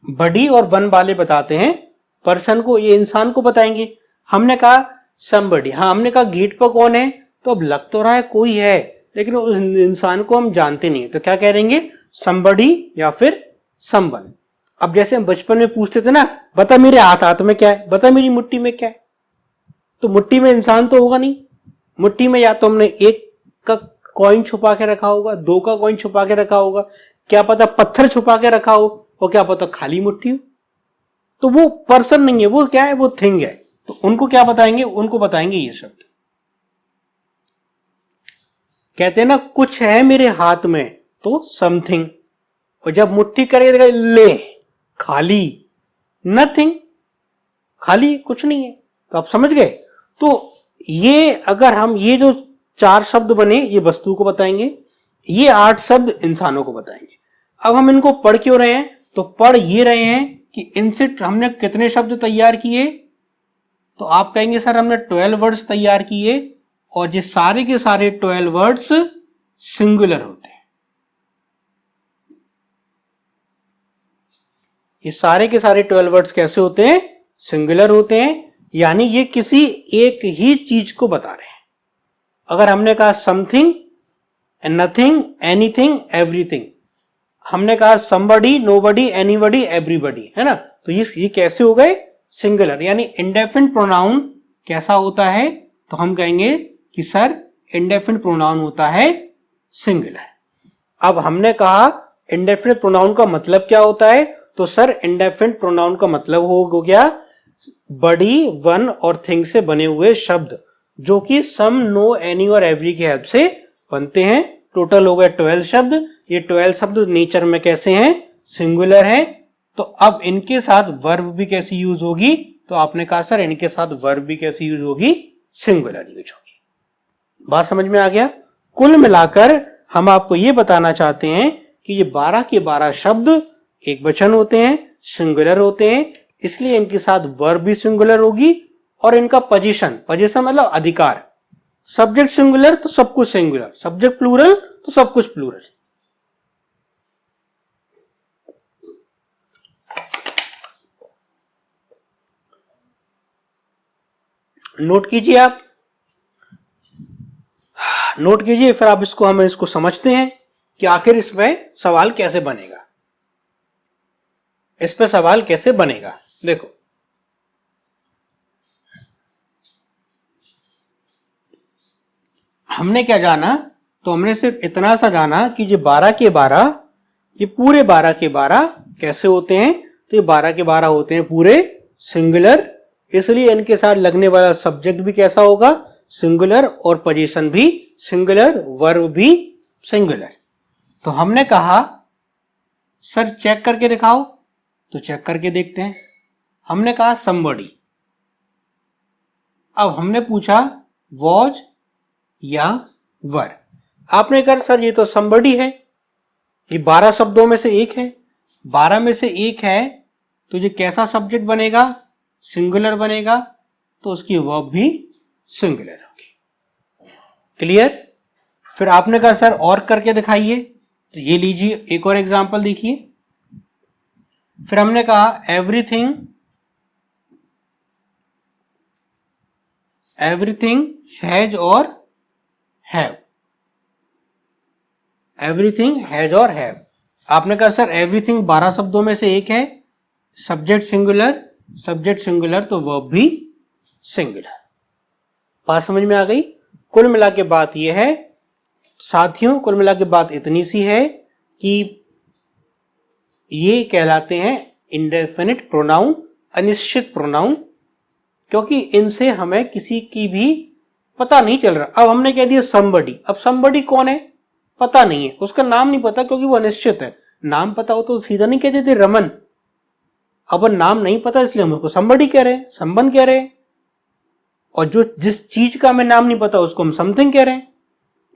बडी और वन वाले बताते हैं पर्सन को, ये इंसान को बताएंगे। हमने कहा समबडी, हाँ हमने कहा गेट पर कौन है, तो अब लग तो रहा है कोई है, लेकिन उस इंसान को हम जानते नहीं, तो क्या कह देंगे? समबडी या फिर समवन। अब जैसे हम बचपन में पूछते थे ना, बता मेरे हाथ में क्या है, बता मेरी मुट्ठी में क्या है, तो मुट्ठी में इंसान तो होगा नहीं। मुट्ठी में या तो हमने 1 का कॉइन छुपा के रखा होगा, 2 का कॉइन छुपा के रखा होगा, क्या पता पत्थर छुपा के रखा हो, और क्या पता खाली मुट्ठी हो। तो वो पर्सन नहीं है, वो क्या है? वो थिंग है। तो उनको क्या बताएंगे? उनको बताएंगे ये शब्द। कहते हैं ना कुछ है मेरे हाथ में, तो समथिंग। और जब मुट्ठी करेगा ले, खाली, नथिंग, खाली, कुछ नहीं है। तो आप समझ गए? तो ये अगर हम ये जो 4 शब्द बने, ये वस्तु को बताएंगे, ये 8 शब्द इंसानों को बताएंगे। अब हम इनको पढ़ क्यों रहे हैं? तो पढ़ ये रहे हैं कि इनसे हमने कितने शब्द तैयार किए, तो आप कहेंगे सर हमने 12 वर्ड्स तैयार किए, और ये सारे के सारे 12 वर्ड्स सिंगुलर होते हैं। ये सारे के सारे 12 वर्ड्स कैसे होते हैं? सिंगुलर होते हैं, यानी ये किसी एक ही चीज को बता रहे हैं। अगर हमने कहा समथिंग, नथिंग, एनीथिंग, एवरीथिंग, हमने कहा समबडी, नोबडी, एनीबडी, एवरीबडी, है ना, तो ये कैसे हो गए? सिंगुलर। यानी इंडेफिनिट प्रोनाउन कैसा होता है? तो हम कहेंगे कि सर इंडेफिनिट प्रोनाउन होता है सिंगुलर। अब हमने कहा इंडेफिनिट प्रोनाउन का मतलब क्या होता है, तो सर इंडेफिनिट प्रोनाउन का मतलब हो गया बड़ी, वन और थिंग से बने हुए शब्द जो कि सम, नो, एनी और एवरी की हेल्प से बनते हैं। टोटल हो गए 12 शब्द। ये 12 शब्द नेचर में कैसे हैं? सिंगुलर हैं। तो अब इनके साथ वर्ब भी कैसी यूज होगी? तो आपने कहा सर इनके साथ वर्ब भी कैसी यूज होगी? सिंगुलर यूज होगी। बात समझ में आ गया? कुल मिलाकर हम आपको ये बताना चाहते हैं कि ये 12 के 12 शब्द एक वचन होते हैं, सिंगुलर होते हैं, इसलिए इनके साथ वर्ब भी सिंगुलर होगी और इनका पोजीशन मतलब अधिकार। सब्जेक्ट सिंगुलर तो सब कुछ सिंगुलर, सब्जेक्ट प्लूरल तो सब कुछ प्लूरल। नोट कीजिए, आप नोट कीजिए, फिर आप हम इसको समझते हैं कि आखिर इसमें सवाल कैसे बनेगा। इस पे सवाल कैसे बनेगा? देखो, हमने क्या जाना? तो हमने सिर्फ इतना सा जाना कि ये 12 के 12, ये पूरे 12 के 12 कैसे होते हैं? तो ये 12 के 12 होते हैं पूरे सिंगुलर, इसलिए इनके साथ लगने वाला सब्जेक्ट भी कैसा होगा? सिंगुलर, और पोजीशन भी सिंगुलर, वर्ब भी सिंगुलर। तो हमने कहा सर चेक करके दिखाओ, तो चेक करके देखते हैं। हमने कहा somebody, अब हमने पूछा was या were। आपने कहा सर ये तो somebody है, ये 12 शब्दों में से एक है, 12 में से एक है, तो ये कैसा सब्जेक्ट बनेगा? सिंगुलर बनेगा, तो उसकी वर्ब भी सिंगुलर होगी। क्लियर? फिर आपने कहा सर और करके दिखाइए, तो ये लीजिए एक और एग्जांपल देखिए। फिर हमने कहा एवरीथिंग हैज और हैव, एवरीथिंग हैज और हैव। आपने कहा सर एवरीथिंग 12 शब्दों में से एक है, सब्जेक्ट सिंगुलर तो वर्ब भी सिंगुलर। बात समझ में आ गई? कुल मिला के बात यह है साथियों, कुल मिला के बात इतनी सी है कि ये कहलाते हैं इंडेफिनिट प्रोनाउन, अनिश्चित प्रोनाउन, क्योंकि इनसे हमें किसी की भी पता नहीं चल रहा। अब हमने कह दिया somebody, अब somebody कौन है? पता नहीं है, उसका नाम नहीं पता क्योंकि वो अनिश्चित है। नाम पता हो तो सीधा नहीं कहते थे रमन, अब नाम नहीं पता इसलिए हम उसको somebody कह रहे हैं, संबंध कह रहे हैं। और जो जिस चीज का हमें नाम नहीं पता उसको हम समथिंग कह रहे हैं।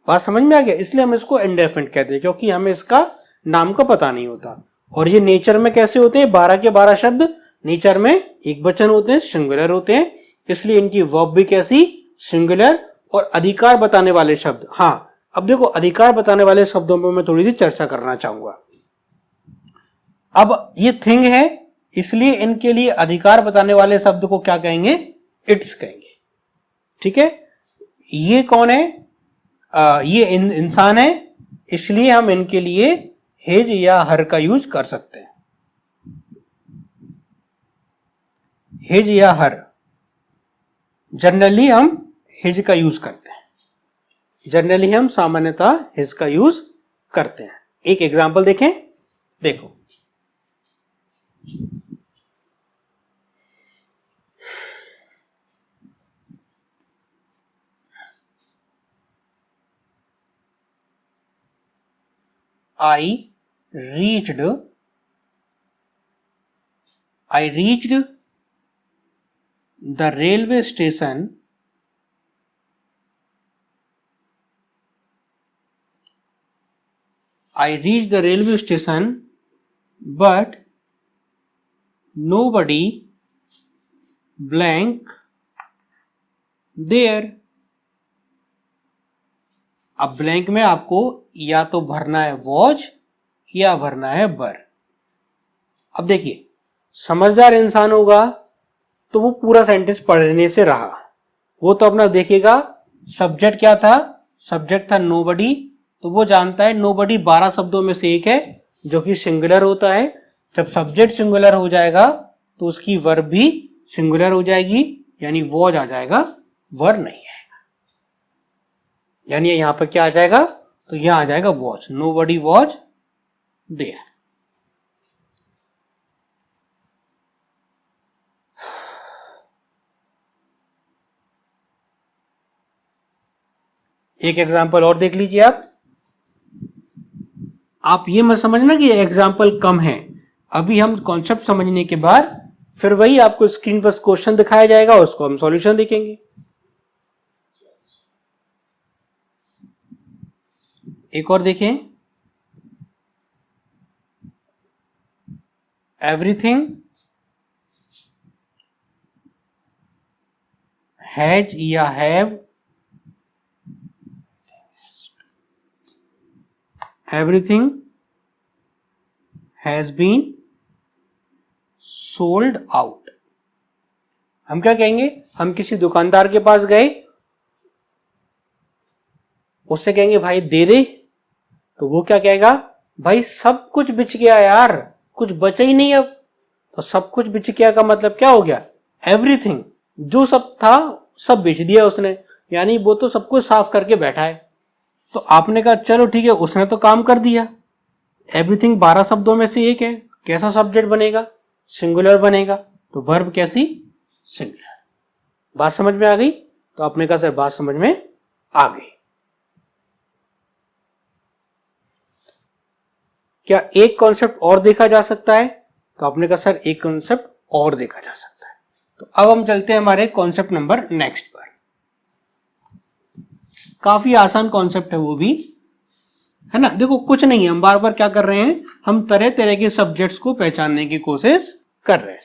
बात समझ में आ गया? इसलिए हम इसको इंडेफिनिट कहते हैं क्योंकि हमें इसका नाम का पता नहीं होता। और ये नेचर में कैसे होते हैं? 12 के 12 शब्द नेचर में एक वचन होते हैं, सिंगुलर होते हैं, इसलिए इनकी वर्ब भी कैसी? सिंगुलर। और अधिकार बताने वाले शब्द, हाँ अब देखो अधिकार बताने वाले शब्दों में मैं थोड़ी सी चर्चा करना चाहूंगा। अब ये थिंग है, इसलिए इनके लिए अधिकार बताने वाले शब्द को क्या कहेंगे? इट्स कहेंगे। ठीक है? ये कौन है? ये इंसान है, इसलिए हम इनके लिए हिज या हर का यूज कर सकते हैं। हिज या हर, जनरली हम हिज का यूज करते हैं, जनरली हम सामान्यतः हिज का यूज करते हैं। एक एग्जांपल देखें, देखो I reached the railway station but nobody blank there। अब ब्लैंक में आपको या तो भरना है was या भरना है were। अब देखिए समझदार इंसान होगा तो वो पूरा सेंटेंस पढ़ने से रहा, वो तो अपना देखेगा सब्जेक्ट क्या था, सब्जेक्ट था nobody, तो वो जानता है nobody 12 शब्दों में से एक है जो कि सिंगुलर होता है। जब सब्जेक्ट सिंगुलर हो जाएगा तो उसकी वर्ब भी सिंगुलर हो जाएगी, यानी was आ जाएगा, were नहीं आएगा। यानी यहां पर क्या आ जाएगा? तो यहां आ जाएगा was, nobody was there। एक एग्जाम्पल और देख लीजिए आप ये मत समझना कि एग्जाम्पल कम है। अभी हम कॉन्सेप्ट समझने के बाद फिर वही आपको स्क्रीन पर क्वेश्चन दिखाया जाएगा, उसको हम सॉल्यूशन देखेंगे। एक और देखें, एवरीथिंग हैज या have, everything has been sold out. हम क्या कहेंगे, हम किसी दुकानदार के पास गए, उससे कहेंगे भाई दे दे, तो वो क्या कहेगा, भाई सब कुछ बिच गया यार, कुछ बचा ही नहीं अब। तो सब कुछ बिच गया का मतलब क्या हो गया, एवरीथिंग, जो सब था सब बेच दिया उसने, यानी वो तो सब कुछ साफ करके बैठा है। तो आपने कहा चलो ठीक है, उसने तो काम कर दिया। एवरीथिंग 12 शब्दों में से एक है, कैसा सब्जेक्ट बनेगा, सिंगुलर बनेगा। तो वर्ब कैसी, सिंगुलर। बात समझ में आ गई? तो आपने कहा सर बात समझ में आ गई। क्या एक कॉन्सेप्ट और देखा जा सकता है? तो आपने कहा सर एक कॉन्सेप्ट और देखा जा सकता है। तो अब हम चलते हैं हमारे कॉन्सेप्ट नंबर नेक्स्ट पर। काफी आसान कॉन्सेप्ट है वो भी, है ना। देखो कुछ नहीं है, हम बार बार क्या कर रहे हैं, हम तरह तरह के सब्जेक्ट्स को पहचानने की कोशिश कर रहे हैं।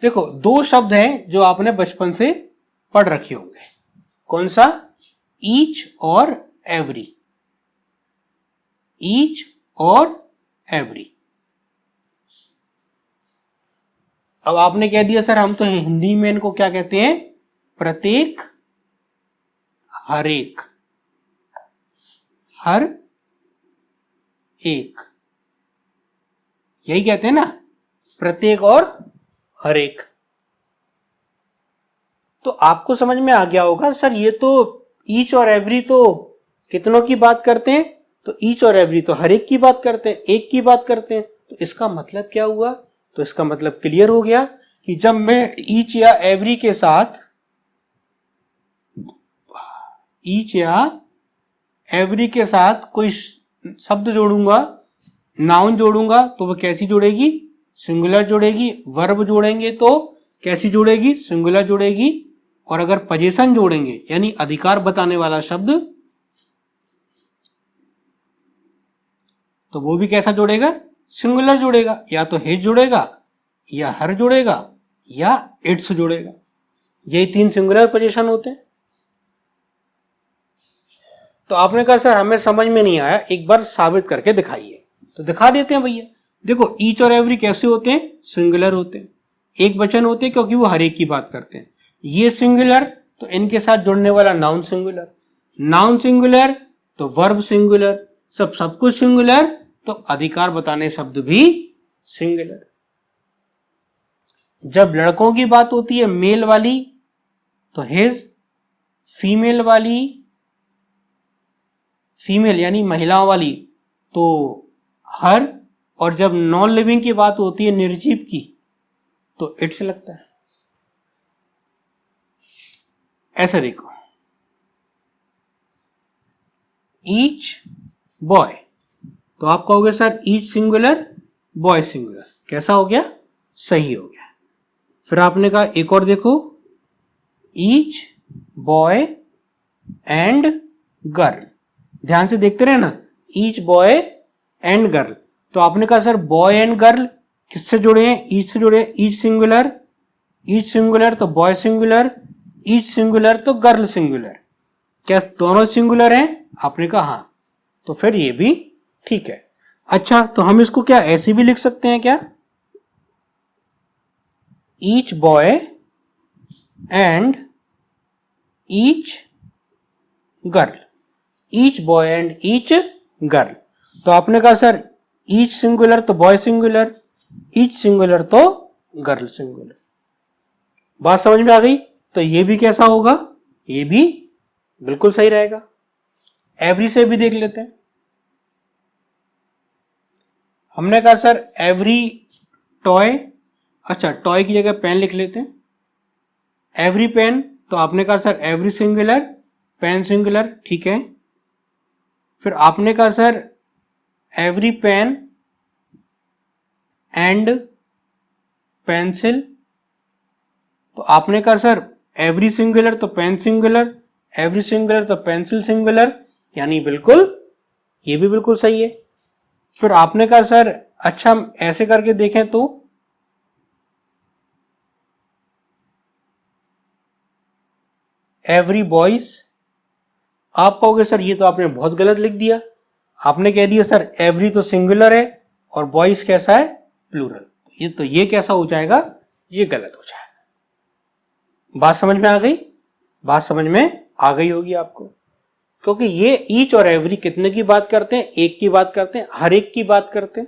देखो दो शब्द हैं जो आपने बचपन से पढ़ रखे होंगे, कौन सा, ईच और एवरी। ईच और एवरी। अब आपने कह दिया सर हम तो हिंदी में इनको क्या कहते हैं, प्रत्येक, हर एक, हर एक, यही कहते हैं ना, प्रत्येक और हर एक। तो आपको समझ में आ गया होगा सर ये तो ईच और एवरी तो कितनों की बात करते हैं, तो ईच और एवरी तो हर एक की बात करते हैं, एक की बात करते हैं। तो इसका मतलब क्या हुआ, तो इसका मतलब क्लियर हो गया कि जब मैं ईच या एवरी के साथ, ईच या एवरी के साथ कोई शब्द जोड़ूंगा, नाउन जोड़ूंगा, तो वो कैसी जुड़ेगी, सिंगुलर जुड़ेगी। वर्ब जोड़ेंगे तो कैसी जुड़ेगी, सिंगुलर जुड़ेगी। और अगर पोजीशन जोड़ेंगे यानी अधिकार बताने वाला शब्द, तो वो भी कैसा जुड़ेगा, सिंगुलर जुड़ेगा। या तो हिज जुड़ेगा, या हर जुड़ेगा, या इट्स जुड़ेगा। यही 3 सिंगुलर पोजीशन होते हैं। तो आपने कहा सर हमें समझ में नहीं आया, एक बार साबित करके दिखाइए। तो दिखा देते हैं भैया। देखो ईच और एवरी कैसे होते हैं, सिंगुलर होते हैं, एक वचन होते हैं क्योंकि वो हर एक की बात करते हैं। ये सिंगुलर, तो इनके साथ जुड़ने वाला नाउन सिंगुलर, नाउन सिंगुलर तो वर्ब सिंगुलर, सब कुछ सिंगुलर तो अधिकार बताने शब्द भी सिंगुलर। जब लड़कों की बात होती है मेल वाली तो हिज, फीमेल वाली, फीमेल यानी महिलाओं वाली तो हर, और जब नॉन लिविंग की बात होती है निर्जीव की तो इट्स लगता है। ऐसा देखो, ईच बॉय, तो आप कहोगे sir each singular boy singular, कैसा हो गया, सही हो गया। फिर आपने कहा एक और देखो, ईच बॉय एंड गर्ल, ध्यान से देखते रहे ना, ईच बॉय एंड गर्ल। तो आपने कहा सर बॉय एंड गर्ल किससे जुड़े हैं, ईच से जुड़े हैं, ईच सिंगुलर, ईच सिंगुलर तो बॉय सिंगुलर, ईच सिंगुलर तो गर्ल सिंगुलर, क्या दोनों सिंगुलर हैं, आपने कहा हाँ, तो फिर ये भी ठीक है। अच्छा तो हम इसको क्या ऐसे भी लिख सकते हैं क्या, each boy and each girl, each boy and each girl. तो आपने कहा सर ईच सिंगुलर तो बॉय सिंगुलर, ईच सिंगुलर तो गर्ल सिंगुलर। बात समझ में आ गई? तो ये भी कैसा होगा, ये भी बिल्कुल सही रहेगा। एवरी से भी देख लेते हैं। हमने कहा सर एवरी टॉय, अच्छा टॉय की जगह पेन लिख लेते हैं, एवरी पेन तो आपने कहा sir every singular, pen singular, ठीक है। फिर आपने कहा sir every pen and pencil, तो आपने कहा सर एवरी सिंगुलर तो पेन सिंगुलर, एवरी सिंगुलर तो पेंसिल सिंगुलर, यानी बिल्कुल ये भी बिल्कुल सही है। फिर आपने कहा सर अच्छा हम ऐसे करके देखें तो एवरी बॉयज, आप कहोगे सर ये तो आपने बहुत गलत लिख दिया, आपने कह दिया सर एवरी तो सिंगुलर है और बॉयज कैसा है, प्लूरल, ये कैसा हो जाएगा, ये गलत हो जाएगा। बात समझ में आ गई? बात समझ में आ गई होगी आपको, क्योंकि ये ईच और एवरी कितने की बात करते हैं, एक की बात करते हैं, हर एक की बात करते हैं,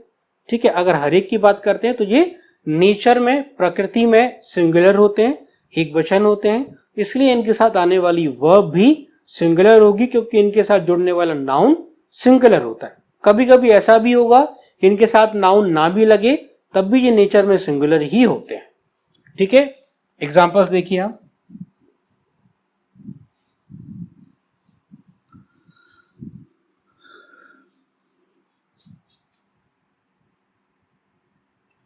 ठीक है। अगर हर एक की बात करते हैं तो ये नेचर में, प्रकृति में सिंगुलर होते हैं, एक वचन होते हैं, इसलिए इनके साथ आने वाली वर्ब भी सिंगुलर होगी, क्योंकि इनके साथ जुड़ने वाला नाउन सिंगुलर होता है। कभी कभी ऐसा भी होगा कि इनके साथ नाउन ना भी लगे तब भी ये नेचर में सिंगुलर ही होते हैं, ठीक है। एग्जांपल्स देखिए आप,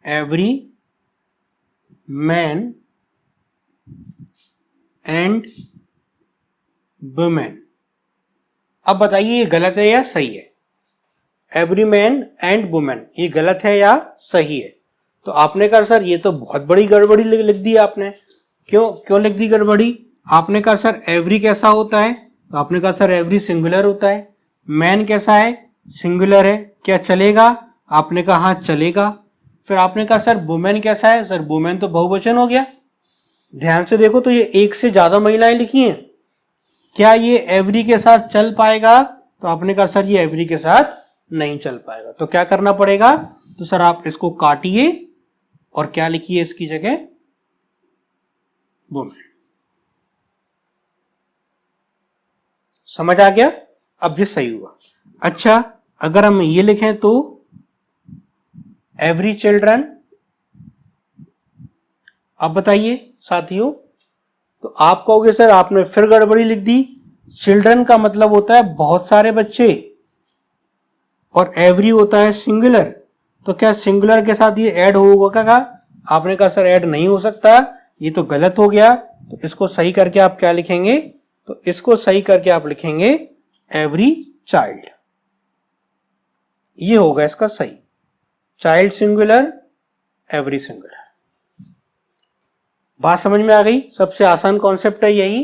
एवरी मैन एंड वुमेन। अब बताइए ये गलत है या सही है? एवरी मैन एंड वुमेन ये गलत है या सही है? तो आपने कहा सर ये तो बहुत बड़ी गड़बड़ी लिख दी आपने। क्यों लिख दी गड़बड़ी? आपने कहा सर एवरी कैसा होता है, तो आपने कहा सर एवरी सिंगुलर होता है। मैन कैसा है, सिंगुलर है, क्या चलेगा? आपने कहा हाँ चलेगा। फिर आपने कहा सर वुमेन कैसा है, सर वुमेन तो बहुवचन हो गया। ध्यान से देखो तो ये एक से ज्यादा महिलाएं लिखी हैं, क्या ये एवरी के साथ चल पाएगा? तो आपने कहा सर ये एवरी के साथ नहीं चल पाएगा। तो क्या करना पड़ेगा? तो सर आप इसको काटिए और क्या लिखिए इसकी जगह, वुमेन। समझ आ गया? अब ये सही हुआ। अच्छा अगर हम ये लिखें तो एवरी चिल्ड्रन, अब बताइए साथियों, तो आप कहोगे सर आपने फिर गड़बड़ी लिख दी। चिल्ड्रन का मतलब होता है बहुत सारे बच्चे और एवरी होता है सिंगुलर, तो क्या सिंगुलर के साथ ये ऐड होगा क्या? आपने कहा सर ऐड नहीं हो सकता, ये तो गलत हो गया। तो इसको सही करके आप क्या लिखेंगे? तो इसको सही करके आप लिखेंगे एवरी चाइल्ड, ये होगा इसका सही। Child singular, every singular. बात समझ में आ गई? सबसे आसान कॉन्सेप्ट है यही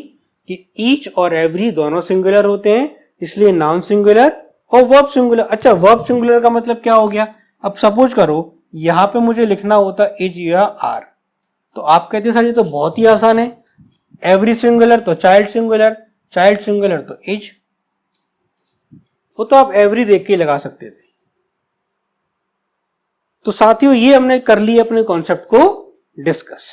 कि ईच और एवरी दोनों सिंगुलर होते हैं, इसलिए नाउन सिंगुलर और वर्ब सिंगुलर। अच्छा वर्ब सिंगुलर का मतलब क्या हो गया? अब सपोज करो यहां पे मुझे लिखना होता इज या आर, तो आप कहते सर ये तो बहुत ही आसान है, एवरी सिंगुलर तो चाइल्ड सिंगुलर, चाइल्ड सिंगुलर तो इज, वो तो आप एवरी देख के लगा सकते थे। तो साथियों ये हमने कर लिया अपने कॉन्सेप्ट को डिस्कस।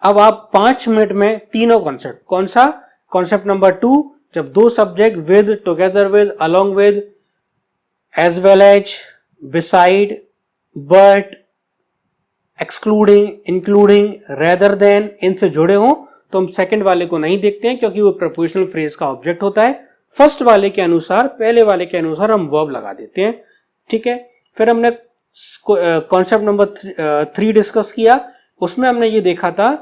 अब आप 5 मिनट में तीनों कॉन्सेप्ट, कौन सा? कॉन्सेप्ट नंबर 2, जब दो subject with, together with, along with, as well as, beside, but, excluding, including, rather than, इनसे जुड़े हो तो हम सेकंड वाले को नहीं देखते हैं क्योंकि वो प्रपोजिशनल फ्रेज का ऑब्जेक्ट होता है। फर्स्ट वाले के अनुसार, पहले वाले के अनुसार हम वर्ब लगा देते हैं, ठीक है। फिर हमने कॉन्सेप्ट नंबर 3 डिस्कस किया, उसमें हमने ये देखा था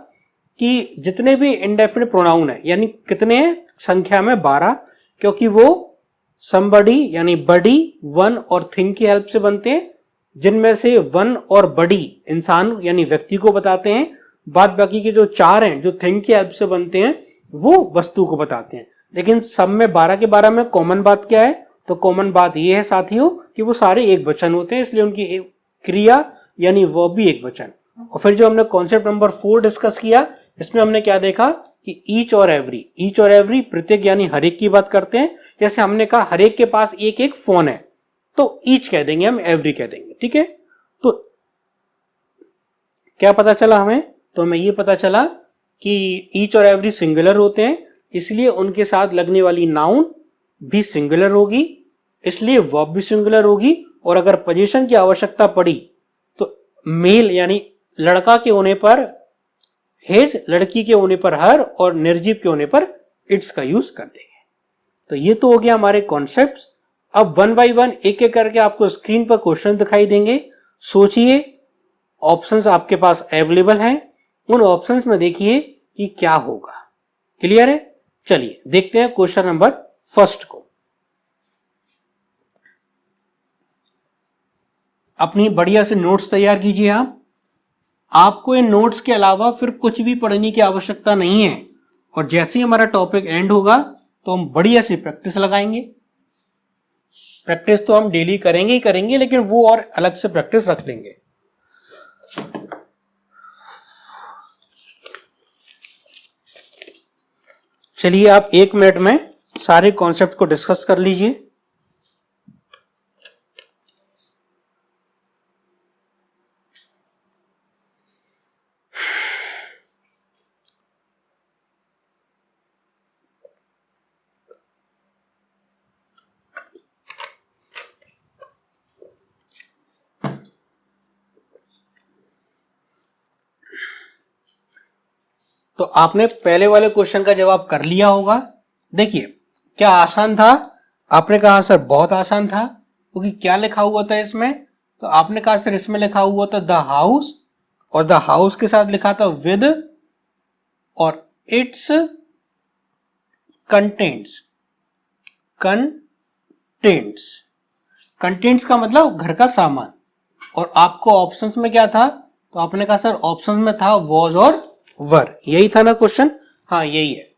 कि जितने भी इंडेफिनिट प्रोनाउन है, यानी कितने संख्या में 12, क्योंकि वो somebody यानी बडी, वन और थिंग की हेल्प से बनते हैं, जिनमें से वन और बडी इंसान यानी व्यक्ति को बताते हैं, बाद बाकी के जो 4 हैं जो थिंग की हेल्प से बनते हैं वो वस्तु को बताते हैं। लेकिन सब में 12 के 12 में कॉमन बात क्या है? तो कॉमन बात ये है साथियों कि वो सारे एक वचन होते हैं, इसलिए उनकी क्रिया यानी वर्ब भी एक वचन। और फिर जो हमने कॉन्सेप्ट नंबर 4 डिस्कस किया, इसमें हमने क्या देखा कि ईच और एवरी प्रत्येक यानी हर एक की बात करते हैं। जैसे हमने कहा हर एक के पास एक एक फोन है, तो ईच कह देंगे, हम एवरी कह देंगे, ठीक है। तो क्या पता चला हमें? तो हमें ये पता चला कि ईच और एवरी सिंगुलर होते हैं, इसलिए उनके साथ लगने वाली नाउन भी सिंगुलर होगी, इसलिए वर्ब भी सिंगुलर होगी। और अगर पोजीशन की आवश्यकता पड़ी तो मेल यानी लड़का के होने पर हेज लड़की के होने पर हर और निर्जीव के होने पर इट्स का यूज कर देंगे। तो ये तो हो गया हमारे कॉन्सेप्ट्स। अब वन बाय वन एक एक करके आपको स्क्रीन पर क्वेश्चन दिखाई देंगे। सोचिए, ऑप्शंस आपके पास अवेलेबल हैं, उन ऑप्शंस में देखिए कि क्या होगा। क्लियर है? चलिए देखते हैं क्वेश्चन नंबर फर्स्ट को। अपनी बढ़िया से नोट्स तैयार कीजिए। आपको इन नोट्स के अलावा फिर कुछ भी पढ़ने की आवश्यकता नहीं है, और जैसे ही हमारा टॉपिक एंड होगा तो हम बढ़िया से प्रैक्टिस लगाएंगे। प्रैक्टिस तो हम डेली करेंगे ही करेंगे, लेकिन वो और अलग से प्रैक्टिस रख लेंगे। चलिए आप 1 मिनट में सारे कॉन्सेप्ट को डिस्कस कर लीजिए। तो आपने पहले वाले क्वेश्चन का जवाब कर लिया होगा। देखिए क्या आसान था? आपने कहा सर बहुत आसान था, क्योंकि क्या लिखा हुआ था इसमें? तो आपने कहा सर इसमें लिखा हुआ था द हाउस, और द हाउस के साथ लिखा था विद और इट्स कंटेंट्स। कंटेंट्स का मतलब घर का सामान। और आपको ऑप्शंस में क्या था? तो आपने कहा सर ऑप्शंस में था वॉज और वर। यही था ना क्वेश्चन? हाँ यही है।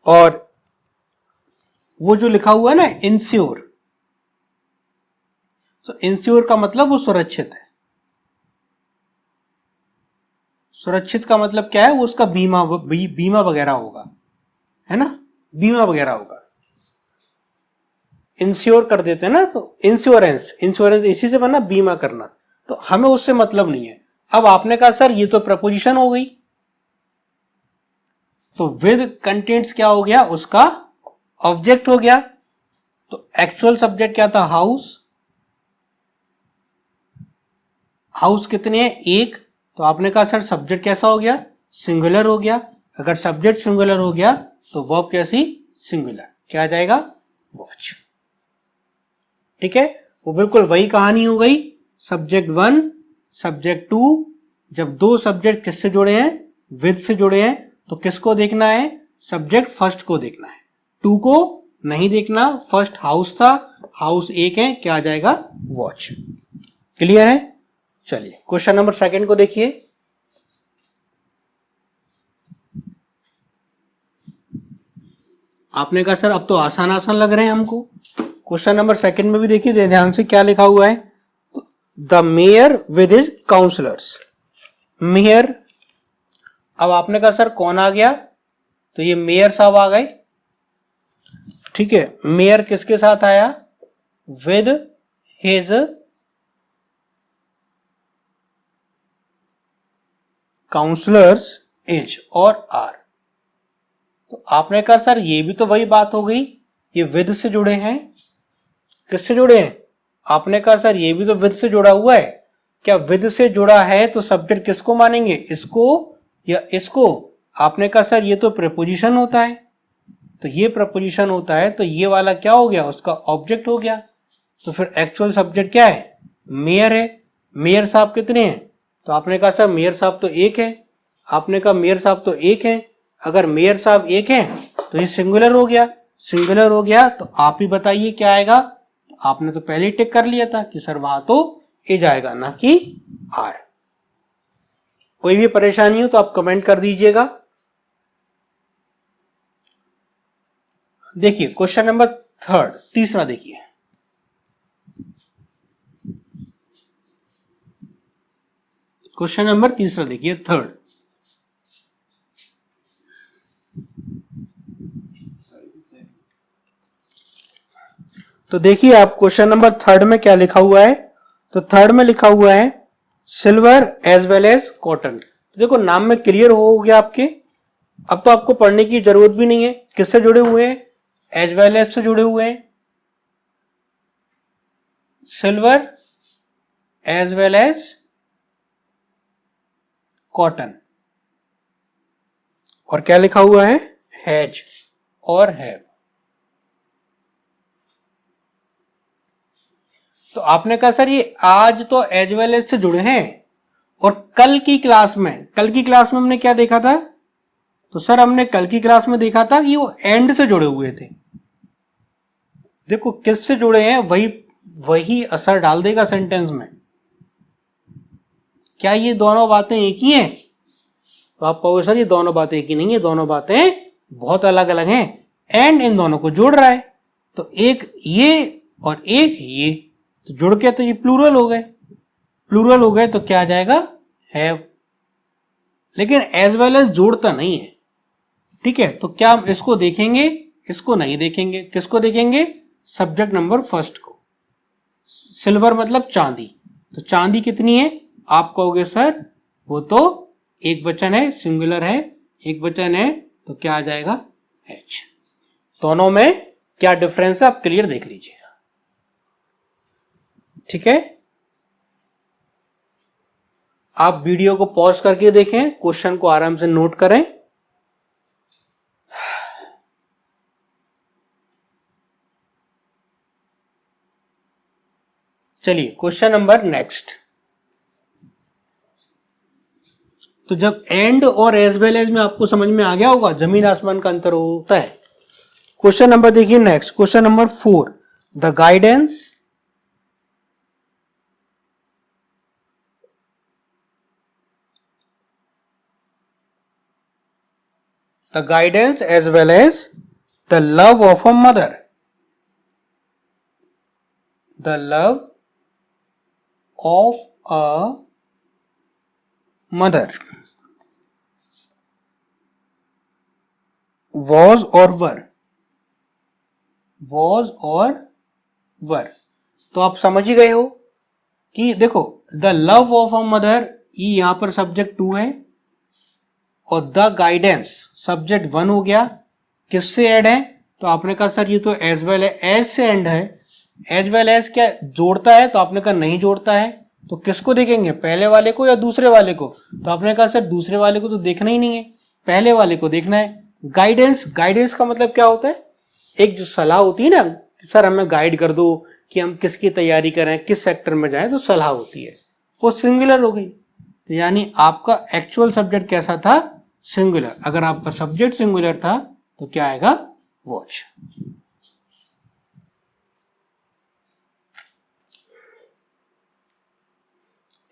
और वो जो लिखा हुआ है ना इंश्योर, तो इंश्योर का मतलब वो सुरक्षित है। सुरक्षित का मतलब क्या है? वो उसका बीमा वगैरह होगा, है ना? बीमा वगैरह होगा। इंश्योर कर देते हैं ना, तो इंश्योरेंस इसी से बना बीमा करना। तो हमें उससे मतलब नहीं है। अब आपने कहा सर ये तो प्रपोजिशन हो गई, तो विद कंटेंट्स क्या हो गया? उसका ऑब्जेक्ट हो गया। तो एक्चुअल सब्जेक्ट क्या था? हाउस। हाउस कितने हैं? एक। तो आपने कहा सर सब्जेक्ट कैसा हो गया? सिंगुलर हो गया। अगर सब्जेक्ट सिंगुलर हो गया तो वर्ब कैसी? सिंगुलर। क्या आ जाएगा? वॉच। ठीक है, वो बिल्कुल वही कहानी हो गई। Subject 1 subject 2। जब दो सब्जेक्ट किससे जुड़े हैं? विद से जुड़े हैं, तो किसको देखना है? सब्जेक्ट फर्स्ट को देखना है, 2 को नहीं देखना। फर्स्ट हाउस था, हाउस एक है, क्या आ जाएगा? वॉच। क्लियर है? चलिए क्वेश्चन नंबर सेकंड को देखिए। आपने कहा सर अब तो आसान आसान लग रहे हैं हमको। क्वेश्चन नंबर सेकंड में भी देखिए ध्यान से क्या लिखा हुआ है। The mayor with his councillors. Mayor, अब आपने कहा सर कौन आ गया? तो ये मेयर साहब आ गए। ठीक है, मेयर किसके साथ आया? विद हिज काउंसलर्स इज और आर। तो आपने कहा सर ये भी तो वही बात हो गई, ये विद से जुड़े हैं। किससे जुड़े हैं? आपने कहा सर ये भी तो विद से जुड़ा हुआ है। क्या विद से जुड़ा है तो सब्जेक्ट किसको मानेंगे? इसको या इसको? आपने कहा सर ये तो प्रीपोजिशन होता है। तो ये प्रपोजिशन होता है, तो ये वाला क्या हो गया? उसका ऑब्जेक्ट हो गया। तो फिर एक्चुअल सब्जेक्ट क्या है? मेयर है। मेयर साहब कितने हैं? तो आपने कहा सर मेयर साहब तो एक है। आपने कहा मेयर साहब तो एक है। अगर मेयर साहब एक है तो ये सिंगुलर हो गया। सिंगुलर हो गया तो आप ही बताइए क्या आएगा? आपने तो पहले ही टिक कर लिया था कि सर वहां तो ए जाएगा, ना कि आर। कोई भी परेशानी हो तो आप कमेंट कर दीजिएगा। देखिए क्वेश्चन नंबर थर्ड, तीसरा देखिए। क्वेश्चन नंबर तीसरा देखिए, थर्ड। तो देखिए आप क्वेश्चन नंबर थर्ड में क्या लिखा हुआ है। तो थर्ड में लिखा हुआ है silver as well as cotton. तो देखो नाम में क्लियर हो गया आपके। अब तो आपको पढ़ने की जरूरत भी नहीं है। किससे जुड़े हुए हैं? एज वेल एज से जुड़े हुए हैं। Silver as well as cotton. और क्या लिखा हुआ है, हैज और हैव। तो आपने कहा सर ये आज तो एज वेल एज से जुड़े हैं, और कल की क्लास में हमने क्या देखा था, तो सर हमने कल की क्लास में देखा था कि वो एंड से जुड़े हुए थे। देखो किससे जुड़े हैं, वही असर डाल देगा सेंटेंस में। क्या ये दोनों बातें एक ही हैं? तो आप कहोगे सर ये दोनों बातें एक ही नहीं है, दोनों बातें बहुत अलग अलग हैं। एंड इन दोनों को जोड़ रहा है, तो एक ये और एक ये, तो जुड़ के तो ये प्लूरल हो गए, तो क्या आ जाएगा, हैव। लेकिन एज वेल एज जोड़ता नहीं है, ठीक है। तो क्या हम इसको देखेंगे, इसको नहीं देखेंगे। किसको देखेंगे, सब्जेक्ट नंबर फर्स्ट को। सिल्वर मतलब चांदी, तो चांदी कितनी है, आप कहोगे सर वो तो एक वचन है, सिंगुलर है, एक वचन है, तो क्या आ जाएगा, एच। दोनों में क्या डिफरेंस है आप क्लियर देख लीजिएगा, ठीक है। आप वीडियो को पॉज करके देखें, क्वेश्चन को आराम से नोट करें। चलिए क्वेश्चन नंबर नेक्स्ट। तो जब एंड और एज वेल एज में आपको समझ में आ गया होगा, जमीन आसमान का अंतर होता है। क्वेश्चन नंबर देखिए next, question number 4, the guidance as well as the love of a mother. The love of a mother was or were, तो आप समझ ही गए हो कि देखो the love of a mother, ये यहां पर सब्जेक्ट 2 है, और द गाइडेंस सब्जेक्ट 1 हो गया। किससे ऐड है, तो आपने कहा सर ये तो एज वेल एज से एंड है। एज वेल एज क्या जोड़ता है, तो आपने कहा नहीं जोड़ता है। तो किसको देखेंगे, पहले वाले को या दूसरे वाले को, तो आपने कहा सर दूसरे वाले को तो देखना ही नहीं है, पहले वाले को देखना है। गाइडेंस का मतलब क्या होता है, एक जो सलाह होती है ना, सर हमें गाइड कर दो कि हम किसकी तैयारी करें, किस सेक्टर में जाएं, तो सलाह होती है, वो सिंगुलर हो गई। तो यानी आपका एक्चुअल सब्जेक्ट कैसा था, सिंगुलर। अगर आपका सब्जेक्ट सिंगुलर था तो क्या आएगा, वॉच।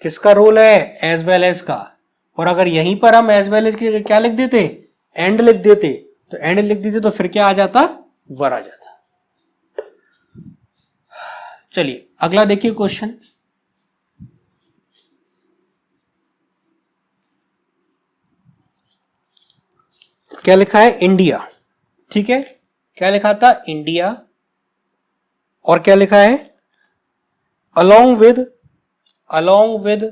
किसका रोल है, एज वेल एज का। और अगर यहीं पर हम एज वेल एज की क्या लिख देते, एंड लिख देते, तो फिर क्या आ जाता, वर आ जाता। चलिए अगला देखिए क्वेश्चन। क्या लिखा है, इंडिया, ठीक है। क्या लिखा था, इंडिया, और क्या लिखा है, अलोंग विद।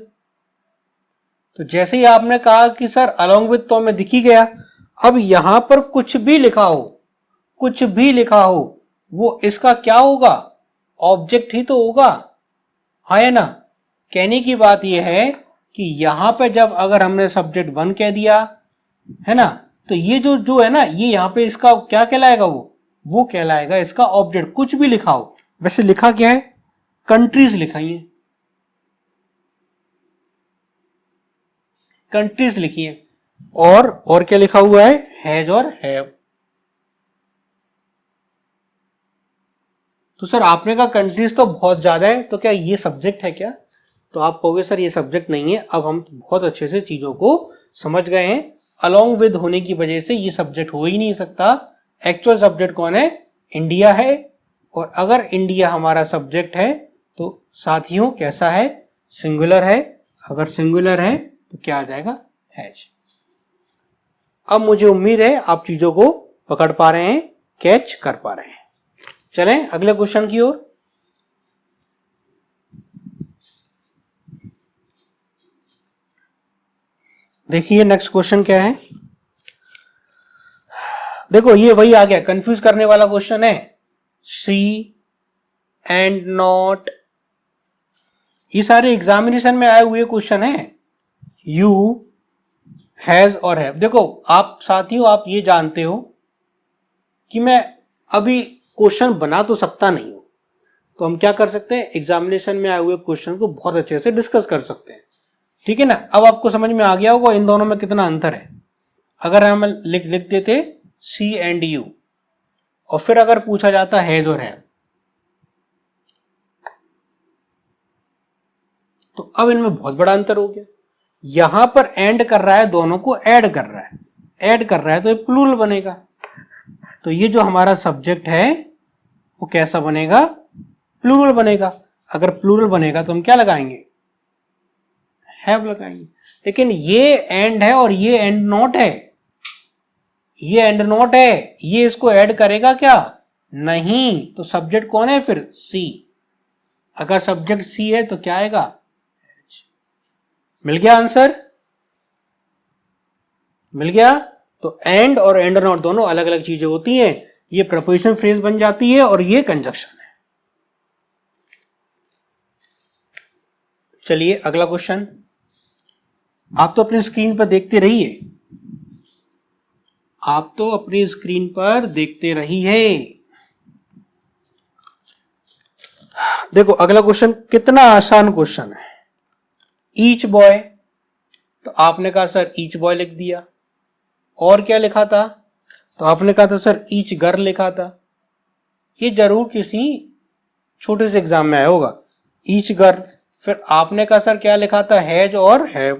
तो जैसे ही आपने कहा कि सर अलोंग विद, तो हमें दिख ही गया। अब यहां पर कुछ भी लिखा हो, वो इसका क्या होगा, ऑब्जेक्ट ही तो होगा, है ना। कहने की बात यह है कि यहां पे जब अगर हमने सब्जेक्ट 1 कह दिया है ना, तो ये जो है ना, ये यहां पे इसका क्या कहलाएगा, वो कहलाएगा इसका ऑब्जेक्ट। कुछ भी लिखा हो, वैसे लिखा क्या है, कंट्रीज लिखाई है, कंट्रीज लिखी है, और क्या लिखा हुआ है, हैज और हैव। तो सर आपने कहा कंट्रीज तो बहुत ज्यादा है, तो क्या ये सब्जेक्ट है क्या, तो आप कहोगे सर ये सब्जेक्ट नहीं है। अब हम बहुत अच्छे से चीजों को समझ गए हैं, अलोंग विद होने की वजह से ये सब्जेक्ट हो ही नहीं सकता। एक्चुअल सब्जेक्ट कौन है, इंडिया है। और अगर इंडिया हमारा सब्जेक्ट है तो साथियों कैसा है, सिंगुलर है। अगर सिंगुलर है तो क्या आ जाएगा, हैज। अब मुझे उम्मीद है आप चीजों को पकड़ पा रहे हैं, कैच कर पा रहे हैं। चलें अगले क्वेश्चन की ओर। देखिए नेक्स्ट क्वेश्चन क्या है। देखो ये वही आ गया, कंफ्यूज करने वाला क्वेश्चन है, सी एंड नॉट। ये सारे एग्जामिनेशन में आए हुए क्वेश्चन है, यू हैज और हैव। देखो आप साथियों, आप ये जानते हो कि मैं अभी क्वेश्चन बना तो सकता नहीं हूं, तो हम क्या कर सकते हैं, एग्जामिनेशन में आए हुए क्वेश्चन को बहुत अच्छे से डिस्कस कर सकते हैं। ठीक है ना। अब आपको समझ में आ गया होगा इन दोनों में कितना अंतर है। अगर हम लिख देते सी एंड यू, और फिर अगर पूछा जाता हैज और हैव, तो अब इनमें बहुत बड़ा अंतर हो गया। यहां पर एंड कर रहा है, दोनों को ऐड कर रहा है, ऐड कर रहा है तो ये प्लूरल बनेगा। तो ये जो हमारा सब्जेक्ट है वो कैसा बनेगा, प्लूरल बनेगा। अगर प्लूरल बनेगा तो हम क्या लगाएंगे, हैव लगाएंगे। लेकिन ये एंड है और ये एंड नॉट है, ये एंड नॉट है, ये इसको ऐड करेगा क्या, नहीं। तो सब्जेक्ट कौन है फिर, सी। अगर सब्जेक्ट सी है तो क्या आएगा, मिल गया आंसर, मिल गया। तो एंड और एंड नॉट दोनों अलग अलग चीजें होती हैं। ये प्रपोजिशन फ्रेज बन जाती है और ये कंजक्शन है। चलिए अगला क्वेश्चन, आप तो अपनी स्क्रीन पर देखते रहिए, आप तो अपनी स्क्रीन पर देखते रहिए। देखो अगला क्वेश्चन कितना आसान क्वेश्चन है। ईच बॉय, तो आपने कहा सर ईच बॉय लिख दिया, और क्या लिखा था, तो आपने कहा था सर ईच गर्ल लिखा था। ये जरूर किसी छोटे से एग्जाम में आया होगा, ईच गर्ल। फिर आपने कहा सर क्या लिखा था, हैज और हैव।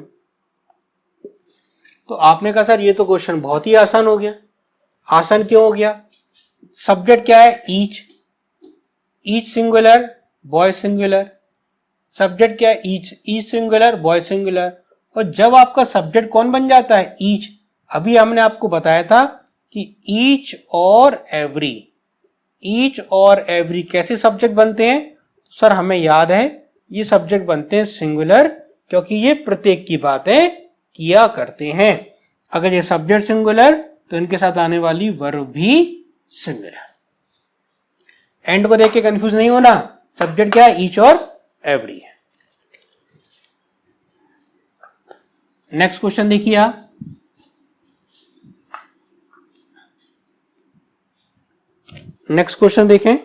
तो आपने कहा सर ये तो क्वेश्चन बहुत ही आसान हो गया। आसान क्यों हो गया, सब्जेक्ट क्या है, each, each singular boy singular. Subject क्या है, each, each singular boy singular. और जब आपका सब्जेक्ट कौन बन जाता है, ईच, अभी हमने आपको बताया था कि ईच और एवरी, ईच और एवरी कैसे सब्जेक्ट बनते हैं, सर हमें याद है ये सब्जेक्ट बनते हैं सिंगुलर, क्योंकि ये प्रत्येक की बातें किया करते हैं। अगर ये सब्जेक्ट सिंगुलर तो इनके साथ आने वाली वर्ब भी सिंगुलर। एंड को देख के कंफ्यूज नहीं होना, सब्जेक्ट क्या है, ईच और एवरी है। नेक्स्ट क्वेश्चन देखिए आप, नेक्स्ट क्वेश्चन देखें।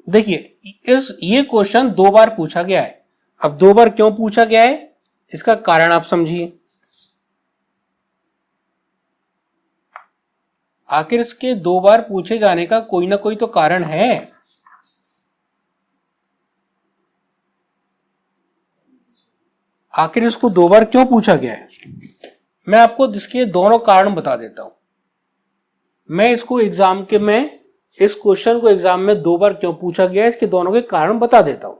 देखिए ये क्वेश्चन 2 बार पूछा गया है। अब 2 बार क्यों पूछा गया है, इसका कारण आप समझिए। आखिर इसके 2 बार पूछे जाने का कोई ना कोई तो कारण है। आखिर इसको 2 बार क्यों पूछा गया है, मैं आपको इसके दोनों कारण बता देता हूं। मैं इसको एग्जाम के में इस क्वेश्चन को एग्जाम में 2 बार क्यों पूछा गया है, इसके दोनों के कारण बता देता हूं।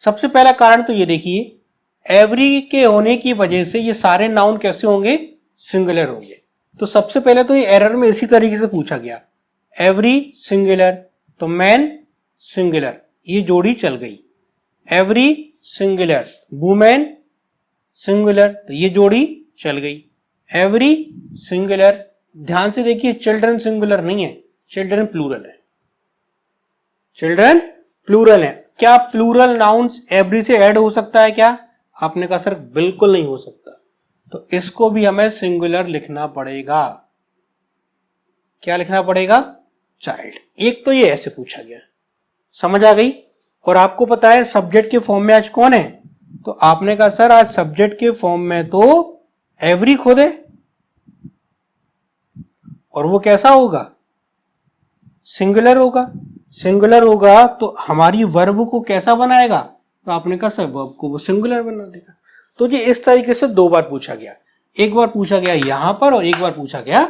सबसे पहला कारण तो ये देखिए, एवरी के होने की वजह से ये सारे नाउन कैसे होंगे, सिंगुलर होंगे। तो सबसे पहले तो ये एरर में इसी तरीके से पूछा गया, एवरी सिंगुलर तो मैन सिंगुलर, ये जोड़ी चल गई। एवरी सिंगुलर वुमेन सिंगुलर, तो ये जोड़ी चल गई। एवरी सिंगुलर, ध्यान से देखिए चिल्ड्रन सिंगुलर नहीं है, चिल्ड्रन प्लूरल है, चिल्ड्रन प्लूरल है। क्या प्लूरल नाउन्स एवरी से ऐड हो सकता है क्या, आपने कहा सर बिल्कुल नहीं हो सकता। तो इसको भी हमें सिंगुलर लिखना पड़ेगा। क्या लिखना पड़ेगा, चाइल्ड। एक तो ये ऐसे पूछा गया, समझ आ गई। और आपको पता है सब्जेक्ट के फॉर्म में आज कौन है, तो आपने कहा सर आज सब्जेक्ट के फॉर्म में तो एवरी खुद है, और वो कैसा होगा, सिंगुलर होगा। सिंगुलर होगा तो हमारी वर्ब को कैसा बनाएगा, तो आपने कहा सर वर्ब को वो सिंगुलर बना देगा। तो ये इस तरीके से 2 बार पूछा गया, एक बार पूछा गया यहां पर और एक बार पूछा गया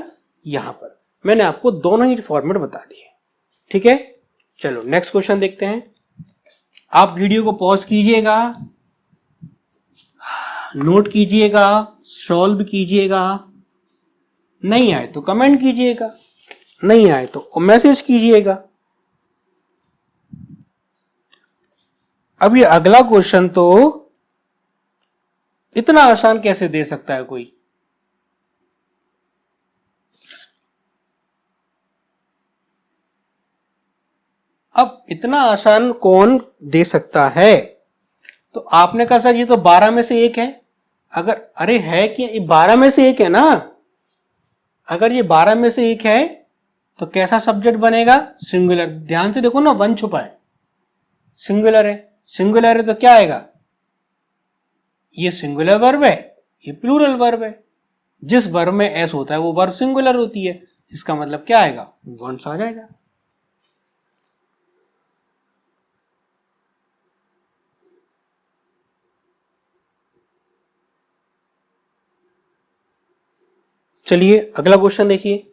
यहां पर। मैंने आपको दोनों ही फॉर्मेट बता दिए, ठीक है। चलो नेक्स्ट क्वेश्चन देखते हैं। आप वीडियो को पॉज कीजिएगा, नोट कीजिएगा, सॉल्व कीजिएगा, नहीं आए तो कमेंट कीजिएगा, नहीं आए तो मैसेज कीजिएगा। अब ये अगला क्वेश्चन तो इतना आसान कैसे दे सकता है कोई, अब इतना आसान कौन दे सकता है, तो आपने कहा सर ये तो 12 में से एक है। अगर अरे है कि ये 12 में से एक है ना, अगर ये 12 में से एक है तो कैसा सब्जेक्ट बनेगा? सिंगुलर। ध्यान से देखो ना, वन छुपा है, सिंगुलर है। सिंगुलर है तो क्या आएगा? ये सिंगुलर वर्ब है, ये प्लूरल वर्ब है। जिस वर्ब में एस होता है वो वर्ब सिंगुलर होती है, इसका मतलब क्या आएगा? वंस आ जाएगा। चलिए अगला क्वेश्चन देखिए।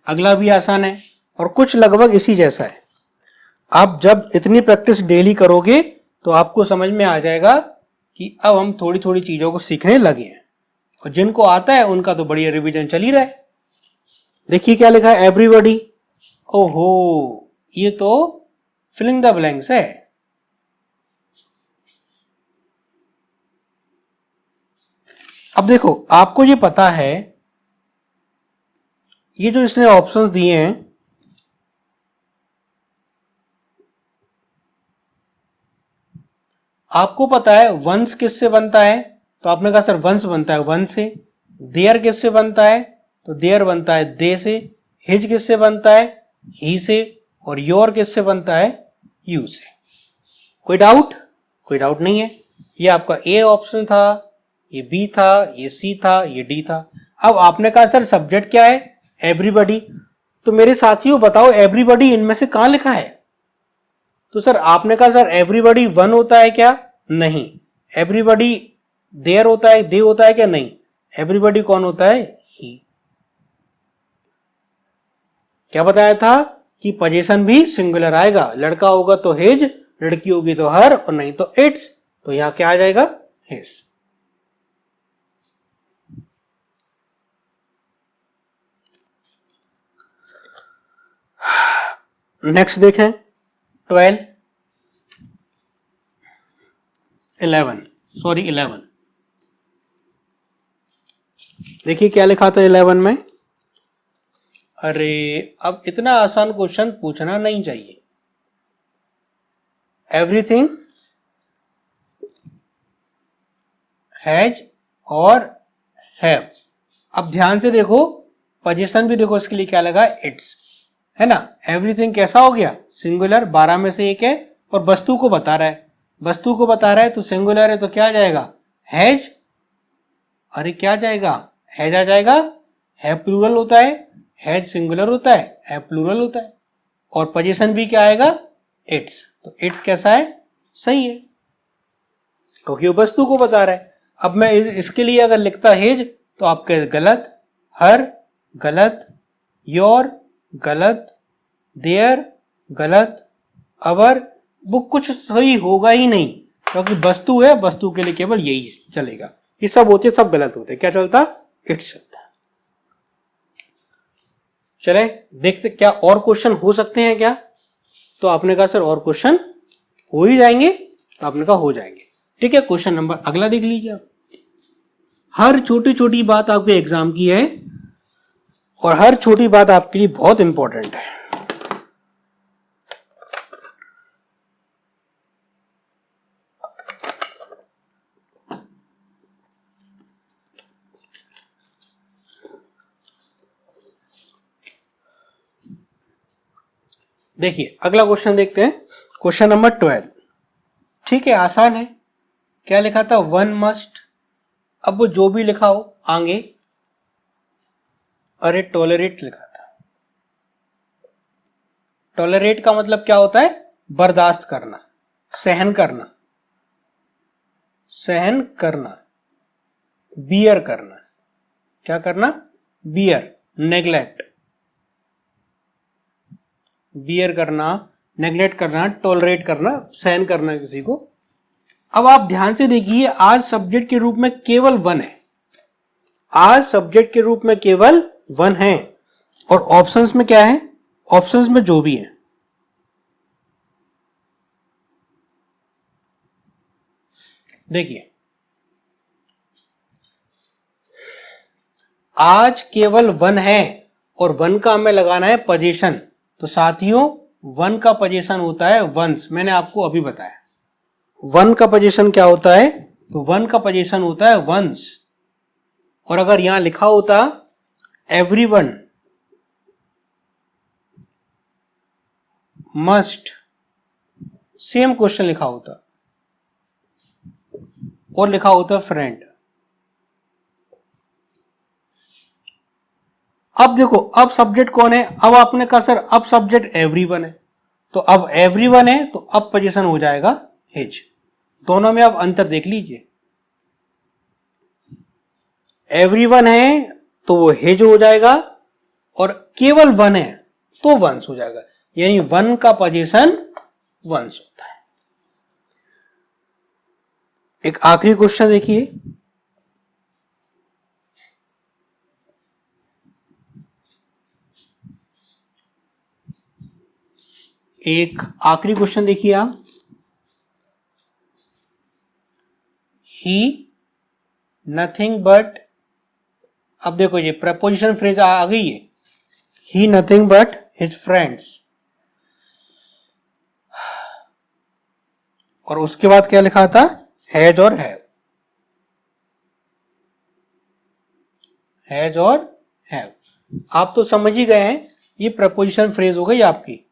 अगला भी आसान है और कुछ लगभग इसी जैसा है। आप जब इतनी प्रैक्टिस डेली करोगे तो आपको समझ में आ जाएगा कि अब हम थोड़ी थोड़ी चीजों को सीखने लगे हैं, और जिनको आता है उनका तो बढ़िया रिवीजन चल ही रहा है। देखिए क्या लिखा है, एवरीबॉडी। ओहो, ये तो फिलिंग द ब्लैंक्स है। अब देखो, आपको ये पता है, ये जो इसने ऑप्शंस दिए हैं, आपको पता है वंस किससे बनता है? तो आपने कहा सर वंस बनता है वन से। देयर किससे बनता है? तो देयर बनता है दे से। हिज किससे बनता है? ही से। और योर किससे बनता है? यू से। कोई डाउट? कोई डाउट नहीं है। ये आपका ए ऑप्शन था, ये बी था, ये सी था, ये डी था। अब आपने कहा सर सब्जेक्ट क्या है? एवरीबॉडी। तो मेरे साथियों बताओ, एवरीबॉडी इनमें से कहां लिखा है? तो सर आपने कहा सर एवरीबॉडी वन होता है क्या? नहीं। एवरीबॉडी देयर होता है, दे होता है क्या? नहीं। एवरीबॉडी कौन होता है? ही। क्या बताया था कि पोजीशन भी सिंगुलर आएगा। लड़का होगा तो हिज, लड़की होगी तो हर, और नहीं तो इट्स। तो यहां क्या आ जाएगा? हिज। नेक्स्ट देखें, 12 11 सॉरी 11। देखिए क्या लिखा था 11 में। अरे अब इतना आसान क्वेश्चन पूछना नहीं चाहिए। एवरीथिंग हैज और हैव। अब ध्यान से देखो, पोजीशन भी देखो, इसके लिए क्या लगा? इट्स, है ना। एवरीथिंग कैसा हो गया? सिंगुलर, 12 में से एक है, और वस्तु को बता रहा है। वस्तु को बता रहा है तो सिंगुलर है, तो क्या आ जाएगा? हैज। अरे क्या जाएगा? हैज आ जाएगा। हैव प्लूरल होता है, हैज सिंगुलर होता है, हैव प्लूरल होता है। और पोजीशन भी क्या आएगा? इट्स। तो इट्स कैसा है? सही है, क्योंकि वो वस्तु को बता रहा है। अब मैं इसके लिए अगर लिखता हिज तो आपके गलत, हर गलत, योर गलत, देयर गलत, अवर वो कुछ सही होगा ही नहीं, क्योंकि वस्तु है, वस्तु के लिए केवल यही चलेगा। ये सब होते सब गलत होते। क्या चलता? इट्स चलता। चले देखते क्या और क्वेश्चन हो सकते हैं क्या। तो आपने कहा सर और क्वेश्चन हो ही जाएंगे, तो आपने कहा हो जाएंगे। ठीक है, क्वेश्चन नंबर अगला देख लीजिए आप। हर छोटी छोटी बात आपके एग्जाम की है, और हर छोटी बात आपके लिए बहुत इंपॉर्टेंट है। देखिए अगला क्वेश्चन देखते हैं, क्वेश्चन नंबर 12। ठीक है, आसान है। क्या लिखा था? One must. अब वो जो भी लिखा हो आगे, अरे टॉलरेट लिखा था। टॉलरेट का मतलब क्या होता है? बर्दाश्त करना, सहन करना, सहन करना, बियर करना। क्या करना? बियर। नेग्लेक्ट, बियर करना, नेग्लेक्ट करना, टॉलरेट करना, सहन करना किसी को। अब आप ध्यान से देखिए, आज सब्जेक्ट के रूप में केवल वन है। आज सब्जेक्ट के रूप में केवल वन है, और ऑप्शंस में क्या है? ऑप्शंस में जो भी है। देखिए आज केवल वन है, और वन का हमें लगाना है पोजीशन। तो साथियों वन का पोजीशन होता है वंस, मैंने आपको अभी बताया। वन का पोजीशन क्या होता है? तो वन का पोजीशन होता है वंस। और अगर यहां लिखा होता एवरीवन मस्ट, सेम क्वेश्चन लिखा होता और लिखा होता फ्रेंड। अब देखो, अब सब्जेक्ट कौन है? अब आपने कहा सर अब सब्जेक्ट एवरीवन है, तो अब एवरीवन है तो अब पोजीशन हो जाएगा हिज। दोनों में अब अंतर देख लीजिए, एवरीवन है तो वो हिज हो जाएगा और केवल वन है तो वंस हो जाएगा, यानी वन का पोजीशन वंस होता है। एक आखिरी क्वेश्चन देखिए, एक आखिरी क्वेश्चन देखिए आप, ही नथिंग बट, अब देखो ये प्रपोजिशन फ्रेज आ गई है, ही नथिंग बट हिज फ्रेंड्स, और उसके बाद क्या लिखा था? हैज और हैव, हैज और हैव। आप तो समझ ही गए हैं, ये प्रपोजिशन फ्रेज हो गई आपकी।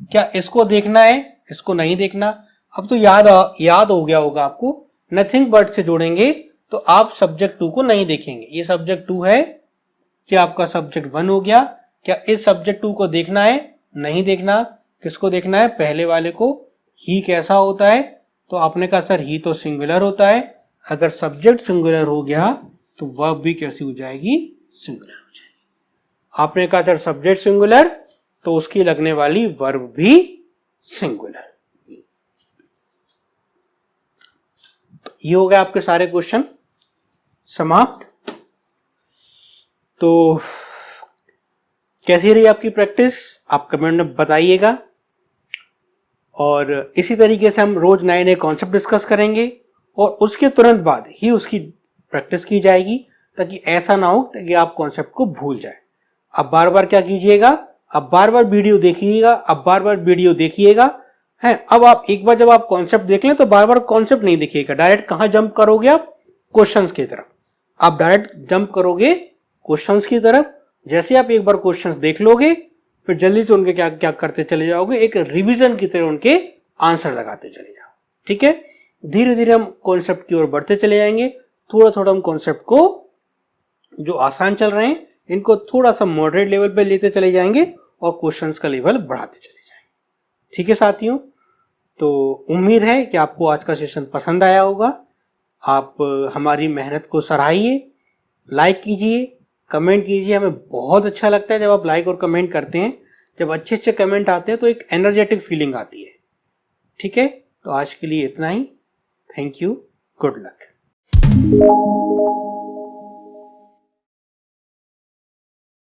क्या इसको देखना है, इसको नहीं देखना? अब तो याद हो गया होगा आपको, नथिंग बट से जोड़ेंगे तो आप सब्जेक्ट 2 को नहीं देखेंगे। ये सब्जेक्ट 2 है, क्या आपका सब्जेक्ट 1 हो गया? क्या इस सब्जेक्ट 2 को देखना है? नहीं देखना। किसको देखना है? पहले वाले को। ही कैसा होता है? तो आपने कहा सर ही तो सिंगुलर होता है। अगर सब्जेक्ट सिंगुलर हो गया तो वर्ब भी कैसी हो जाएगी? सिंगुलर हो जाएगी। आपने कहा सर सब्जेक्ट सिंगुलर तो उसकी लगने वाली वर्ब भी सिंगुलर। तो ये हो गया आपके सारे क्वेश्चन समाप्त। तो कैसी रही आपकी प्रैक्टिस? आप कमेंट में बताइएगा, और इसी तरीके से हम रोज नए नए कॉन्सेप्ट डिस्कस करेंगे और उसके तुरंत बाद ही उसकी प्रैक्टिस की जाएगी, ताकि ऐसा ना हो कि आप कॉन्सेप्ट को भूल जाए। अब बार बार क्या कीजिएगा, अब बार बार वीडियो देखिएगा, अब बार बार वीडियो देखिएगा है। अब आप एक बार जब आप कॉन्सेप्ट देख लें तो बार बार कॉन्सेप्ट नहीं देखिएगा, डायरेक्ट कहां जंप करोगे आप? क्वेश्चंस की तरफ। आप डायरेक्ट जंप करोगे क्वेश्चंस की तरफ। जैसे आप एक बार क्वेश्चंस देख लोगे फिर जल्दी से उनके क्या क्या करते चले जाओगे, एक रिवीजन की तरह उनके आंसर लगाते चले जाओ। ठीक है, धीरे धीरे हम कॉन्सेप्ट की ओर बढ़ते चले जाएंगे। थोड़ा थोड़ा हम कॉन्सेप्ट को जो आसान चल रहे हैं इनको थोड़ा सा मॉडरेट लेवल पे लेते चले जाएंगे और क्वेश्चंस का लेवल बढ़ाते चले जाएंगे। ठीक है साथियों, तो उम्मीद है कि आपको आज का सेशन पसंद आया होगा। आप हमारी मेहनत को सराहिए, लाइक कीजिए, कमेंट कीजिए। हमें बहुत अच्छा लगता है जब आप लाइक और कमेंट करते हैं। जब अच्छे अच्छे कमेंट आते हैं तो एक एनर्जेटिक फीलिंग आती है। ठीक है, तो आज के लिए इतना ही। Thank you, good luck.